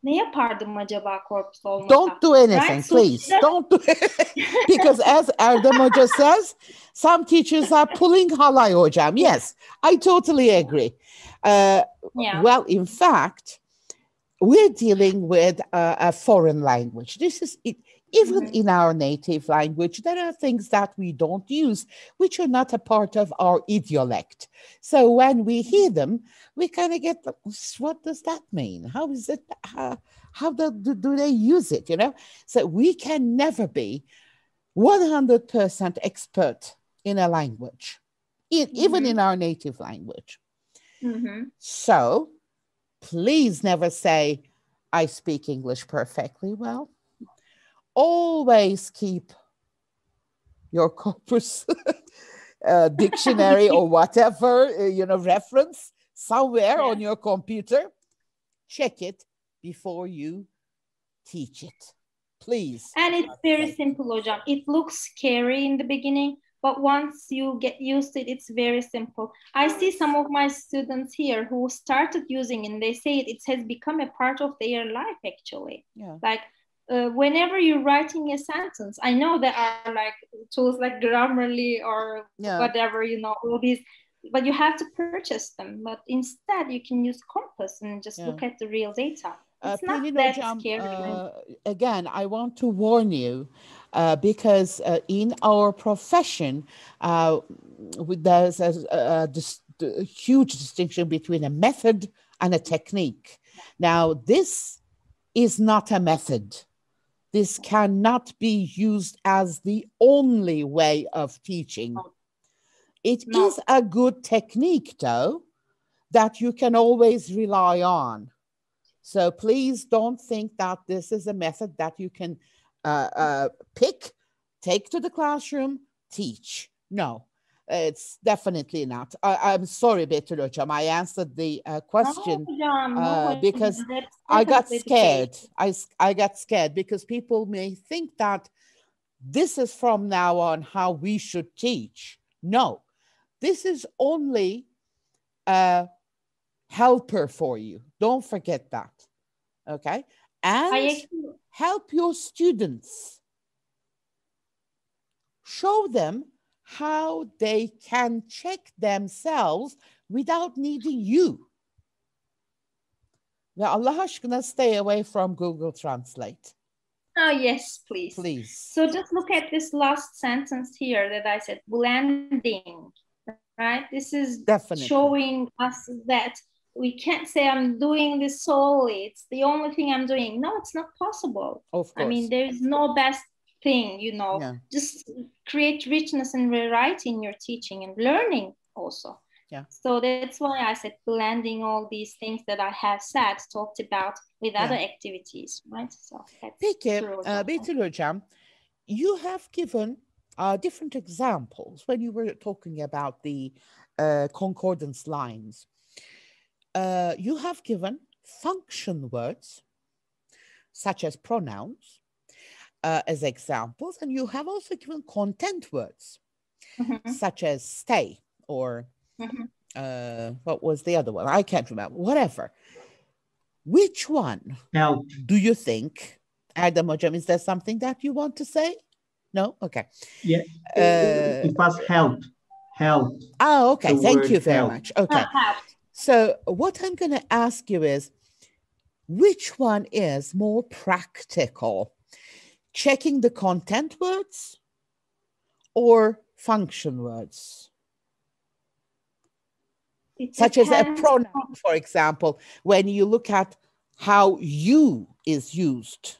Ne yapardım acaba corpus olmasa? Don't do anything, right? Please. Don't do it. Because as Erdem Hoca says, some teachers are pulling halay hocam. Yes, I totally agree. Well, in fact, we're dealing with a foreign language. This is it. Even in our native language, there are things that we don't use, which are not a part of our idiolect. So when we hear them, we kind of get, what does that mean? How is it? How do they use it? You know? So we can never be 100% expert in a language, even in our native language. So please never say, I speak English perfectly well. Always keep your corpus dictionary or whatever, reference somewhere on your computer. Check it before you teach it, please. And it's very simple, Hocam. It looks scary in the beginning, but once you get used to it, it's very simple. I see some of my students here who started using, and they say it has become a part of their life actually. Yeah. Like whenever you're writing a sentence, I know there are like tools like Grammarly or whatever, all these, but you have to purchase them. But instead, you can use Corpus and just look at the real data. It's not that scary. Again, I want to warn you because in our profession, there's a huge distinction between a method and a technique. Now, this is not a method. This cannot be used as the only way of teaching. It is a good technique, though, that you can always rely on. So please don't think that this is a method that you can pick, take to the classroom, teach. No, it's definitely not. I'm sorry, Betül Hocam. I answered the question because I got scared. I got scared because people may think that this is from now on how we should teach. No, this is only a helper for you. Don't forget that. Okay? And help your students. Show them how they can check themselves without needing you. Now, Allah aşkına, stay away from Google Translate. Oh, yes, please. Please. So just look at this last sentence here that I said, blending, right? This is showing us that we can't say I'm doing this solely. It's the only thing I'm doing. No, it's not possible. Of course. I mean, there is no best thing, just create richness and variety in your teaching and learning also. Yeah. So that's why I said blending all these things that I have talked about with other activities, right? So Peki, Betül Hocam, you have given different examples when you were talking about the concordance lines. You have given function words, such as pronouns, as examples, and you have also given content words, such as stay or what was the other one? I can't remember. Whatever. Which one do you think, Erdem Hocam, is there something that you want to say? No? Okay. Yeah, it was help. Oh, okay. Thank you very much. Okay. So what I'm going to ask you is, which one is more practical? Checking the content words or function words? Such as a pronoun, for example, when you look at how you is used.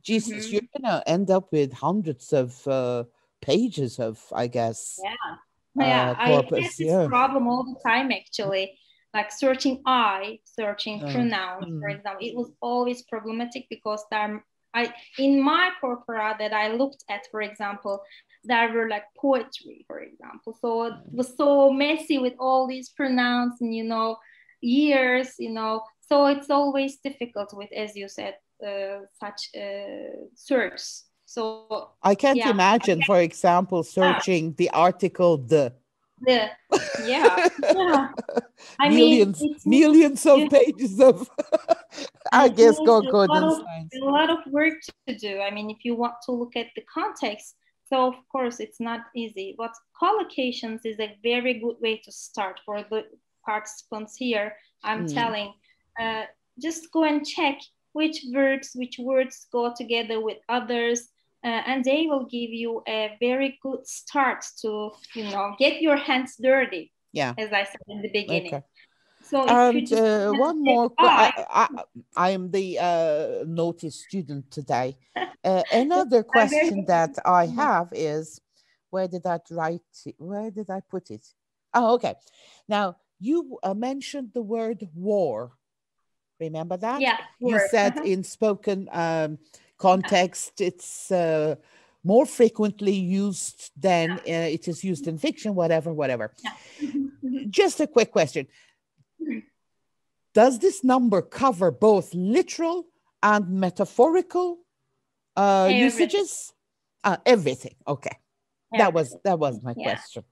Jesus, you're going to end up with hundreds of pages of, I guess, corpus. I get this problem all the time, actually. Like searching pronouns, for example. It was always problematic because in my corpora that I looked at, for example, there were like poetry, for example. So it was so messy with all these pronouns and, years, So it's always difficult with, as you said, such search. So I can't imagine, for example, searching the article the. I mean, millions of pages of, I guess, concordance lines. A lot of work to do. I mean, if you want to look at the context, so of course it's not easy. But collocations is a very good way to start for the participants here. I'm telling, just go and check which words go together with others. And they will give you a very good start to, get your hands dirty. Yeah. As I said in the beginning. Okay. So one more. I am the notice student today. Another question that I have is, where did I write it? Where did I put it? Oh, okay. Now, you mentioned the word war. Remember that? Yeah. You said in spoken context, it's more frequently used than it is used in fiction, whatever. Yeah. Just a quick question. Does this number cover both literal and metaphorical usages? Everything. Okay. that was my question.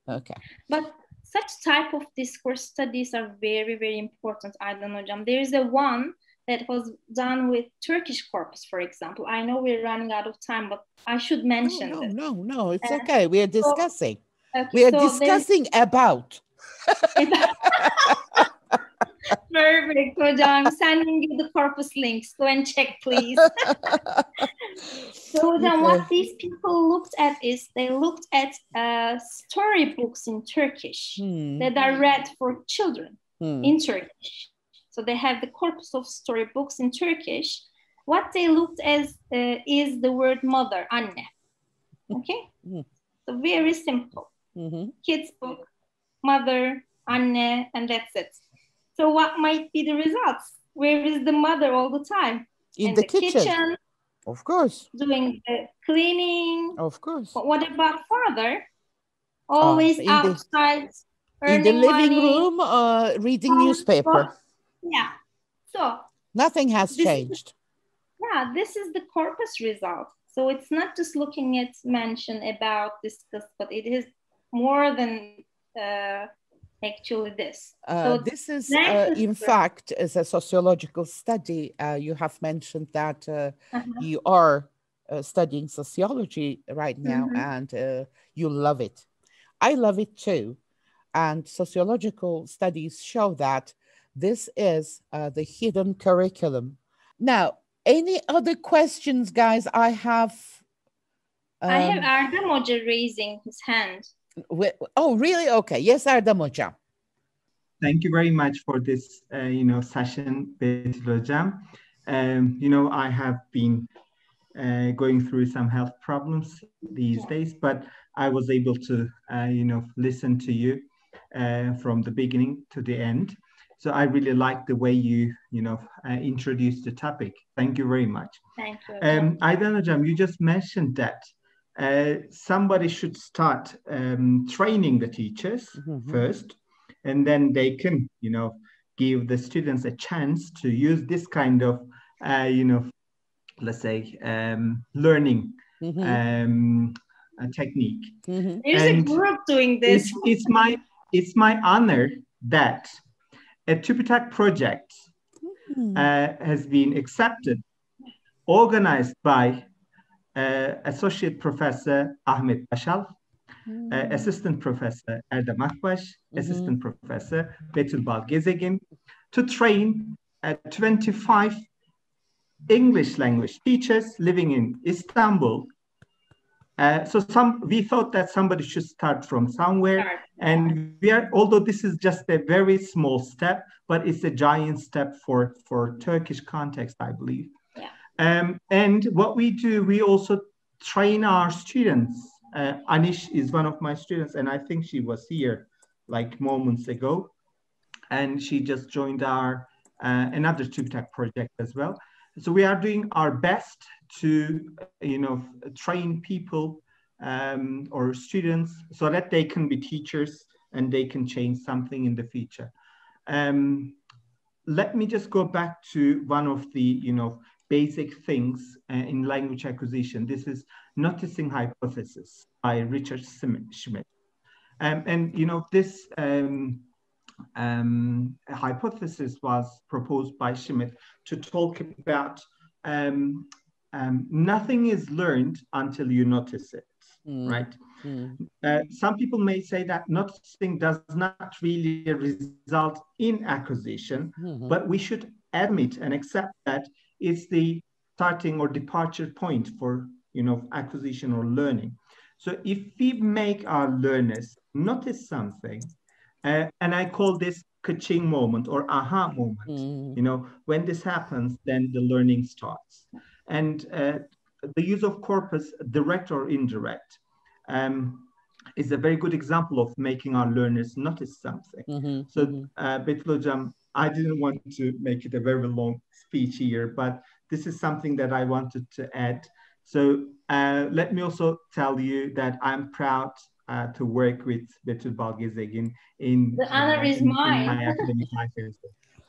Okay. But such type of discourse studies are very, very important, Aydan Hocam. There is a one that was done with Turkish corpus, for example. I know we're running out of time, but I should mention this. No, it's okay. We are discussing. Okay, we are discussing about. Perfect, Hocam. I'm sending you the corpus links. Go and check, please. So then what these people looked at is they looked at storybooks in Turkish that are read for children in Turkish. So they have the corpus of storybooks in Turkish. What they looked as is the word mother, anne. Okay? So very simple. Kids book, mother, anne, and that's it. So what might be the results? Where is the mother all the time? In the kitchen. Of course. Doing the cleaning. Of course. But what about father? Always outside, in the living room, reading newspaper. Yeah. So nothing has changed. This is the corpus result. So it's not just looking at mention, about, discuss, but it is more than actually this. So this is, in fact, is a sociological study. You have mentioned that you are studying sociology right now, and you love it. I love it too. And sociological studies show that this is the hidden curriculum. Now, any other questions, guys? I have Erdem Hoca raising his hand. Oh, really? Okay. Yes, Erdem Hoca. Thank you very much for this, session, Betül Hocam. I have been going through some health problems these days, but I was able to, listen to you from the beginning to the end. So I really like the way you, introduced the topic. Thank you very much. Thank you. Aydan Hocam, you just mentioned that somebody should start training the teachers first, and then they can, give the students a chance to use this kind of, let's say, learning technique. There's a group doing this. It's my honor that a TÜBİTAK project has been accepted, organized by Associate Professor Ahmet Başal, Assistant Professor Erdem Akbaş, Assistant Professor Betül Bal Gezegin, to train 25 English language teachers living in Istanbul. We thought that somebody should start from somewhere, and although this is just a very small step, but it's a giant step for Turkish context, I believe. And what we do, we also train our students. Anish is one of my students, and I think she was here like moments ago, and she just joined our another TÜBİTAK project as well. So we are doing our best to, train people or students so that they can be teachers and they can change something in the future. Let me just go back to one of the, basic things in language acquisition. This is noticing hypothesis by Richard Schmidt. This hypothesis was proposed by Schmidt to talk about nothing is learned until you notice it, right? Some people may say that noticing does not really result in acquisition, but we should admit and accept that it's the starting or departure point for, acquisition or learning. So if we make our learners notice something, and I call this ka-ching moment or aha moment, when this happens, then the learning starts. And the use of corpus, direct or indirect, is a very good example of making our learners notice something. So Betül Hocam, I didn't want to make it a very long speech here, but this is something that I wanted to add. So let me also tell you that I'm proud to work with Betül Bal Gezegin in the honor is mine. my academic life.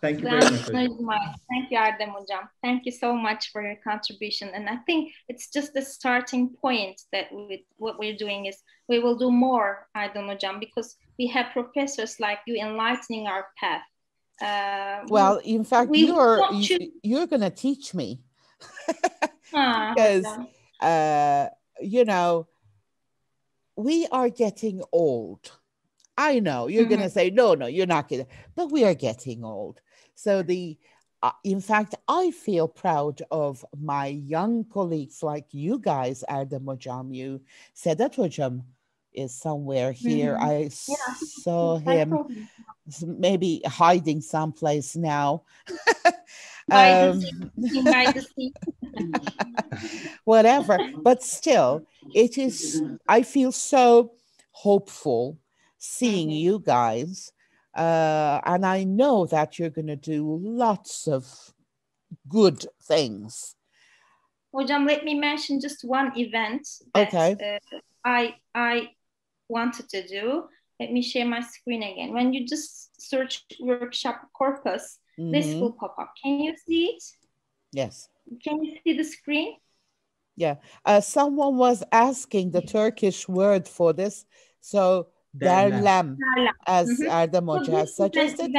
Thank you very much. Thank you, Erdem Hocam. Thank you so much for your contribution. And I think it's just the starting point that what we're doing is we will do more, Erdem Hocam, because we have professors like you enlightening our path. Well, in fact, you're going to teach me. Because, you know, we are getting old. I know you're going to say, no, you're not going to, but we are getting old. So in fact, I feel proud of my young colleagues like you guys, Erdem Hocam. You said that Hocam is somewhere here. I saw him maybe hiding someplace now. By the sea. Whatever, but still, I feel so hopeful seeing you guys. And I know that you're going to do lots of good things. Hocam, let me mention just one event that I wanted to do. Let me share my screen again. When you just search workshop corpus, this will pop up. Can you see it? Yes. Can you see the screen? Yeah. Someone was asking the Turkish word for this. So derlem, as Erdem Hoca has suggested.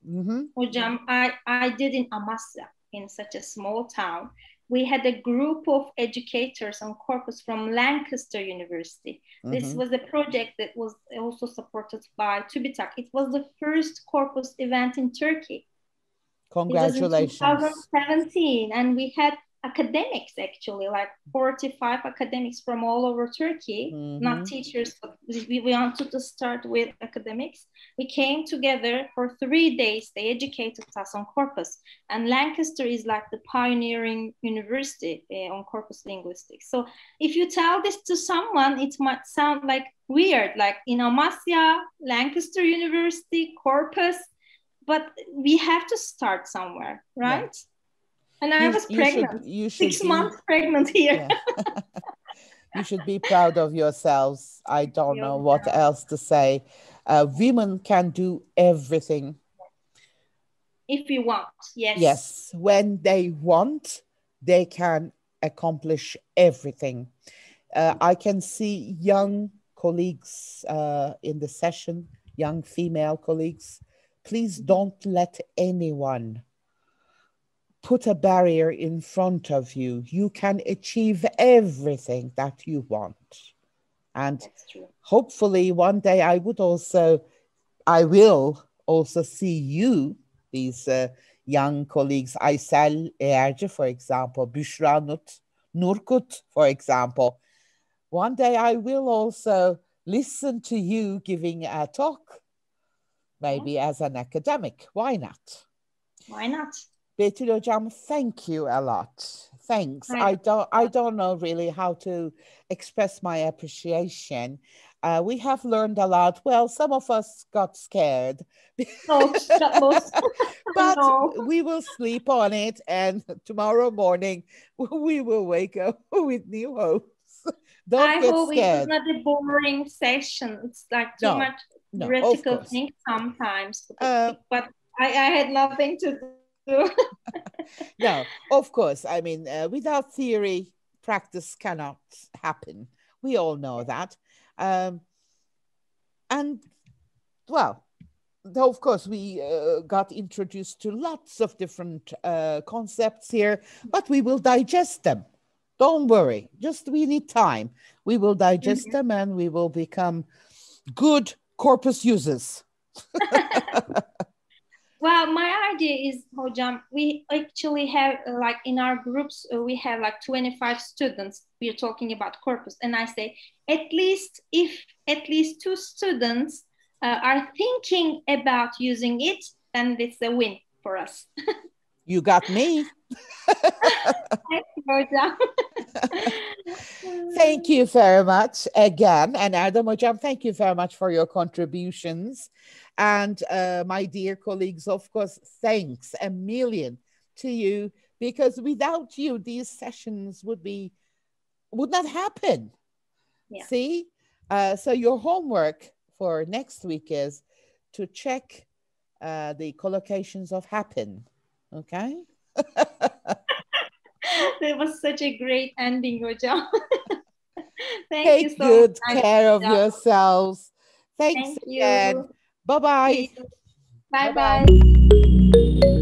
Hocam, I did in Amasya, in such a small town. We had a group of educators on corpus from Lancaster University. This was a project that was also supported by TÜBİTAK. It was the first corpus event in Turkey. Congratulations. It was in 2017, and we had academics, actually, like 45 academics from all over Turkey, not teachers, but we wanted to start with academics. We came together for 3 days. They educated us on corpus, and Lancaster is like the pioneering university on corpus linguistics. So if you tell this to someone, it might sound like weird, like in Amasya, Lancaster University, corpus, but we have to start somewhere, right? Yeah. And I was pregnant, 6 months pregnant here. Yeah. You should be proud of yourselves. I don't know what else to say. Women can do everything. If you want, yes. Yes, when they want, they can accomplish everything. I can see young colleagues in the session, young female colleagues. Please don't let anyone put a barrier in front of you. You can achieve everything that you want. And hopefully one day I will also see you, these young colleagues, Aysel Eğerci, for example, Büşra Nurkut, for example. One day I will also listen to you giving a talk, maybe as an academic. Why not? Why not? Betül Hocam, thank you a lot. Thanks. I don't know really how to express my appreciation. We have learned a lot. Well, some of us got scared. But we will sleep on it, and tomorrow morning we will wake up with new hopes. Don't get scared. It's not a boring session. It's like too much theoretical thing sometimes. But I had nothing to do. No, of course. I mean, without theory, practice cannot happen. We all know that. And, well, of course, we got introduced to lots of different concepts here, but we will digest them. Don't worry. We need time. We will digest them and we will become good corpus users. Well, my idea is, Hocam, we actually have, like in our groups, we have like 25 students. We are talking about corpus. And I say, if at least 2 students are thinking about using it, then it's a win for us. You got me. Thank you, Hocam. Thank you very much again. And Erdem Hocam, thank you very much for your contributions. And my dear colleagues, of course, thanks a million to you, because without you, these sessions would not happen. Yeah. See? So your homework for next week is to check the collocations of happen. Okay. That was such a great ending, Hocam. Thank you Take so good much. care of yourselves. Thanks Thank again. you. Bye-bye. Bye Bye-bye. bye.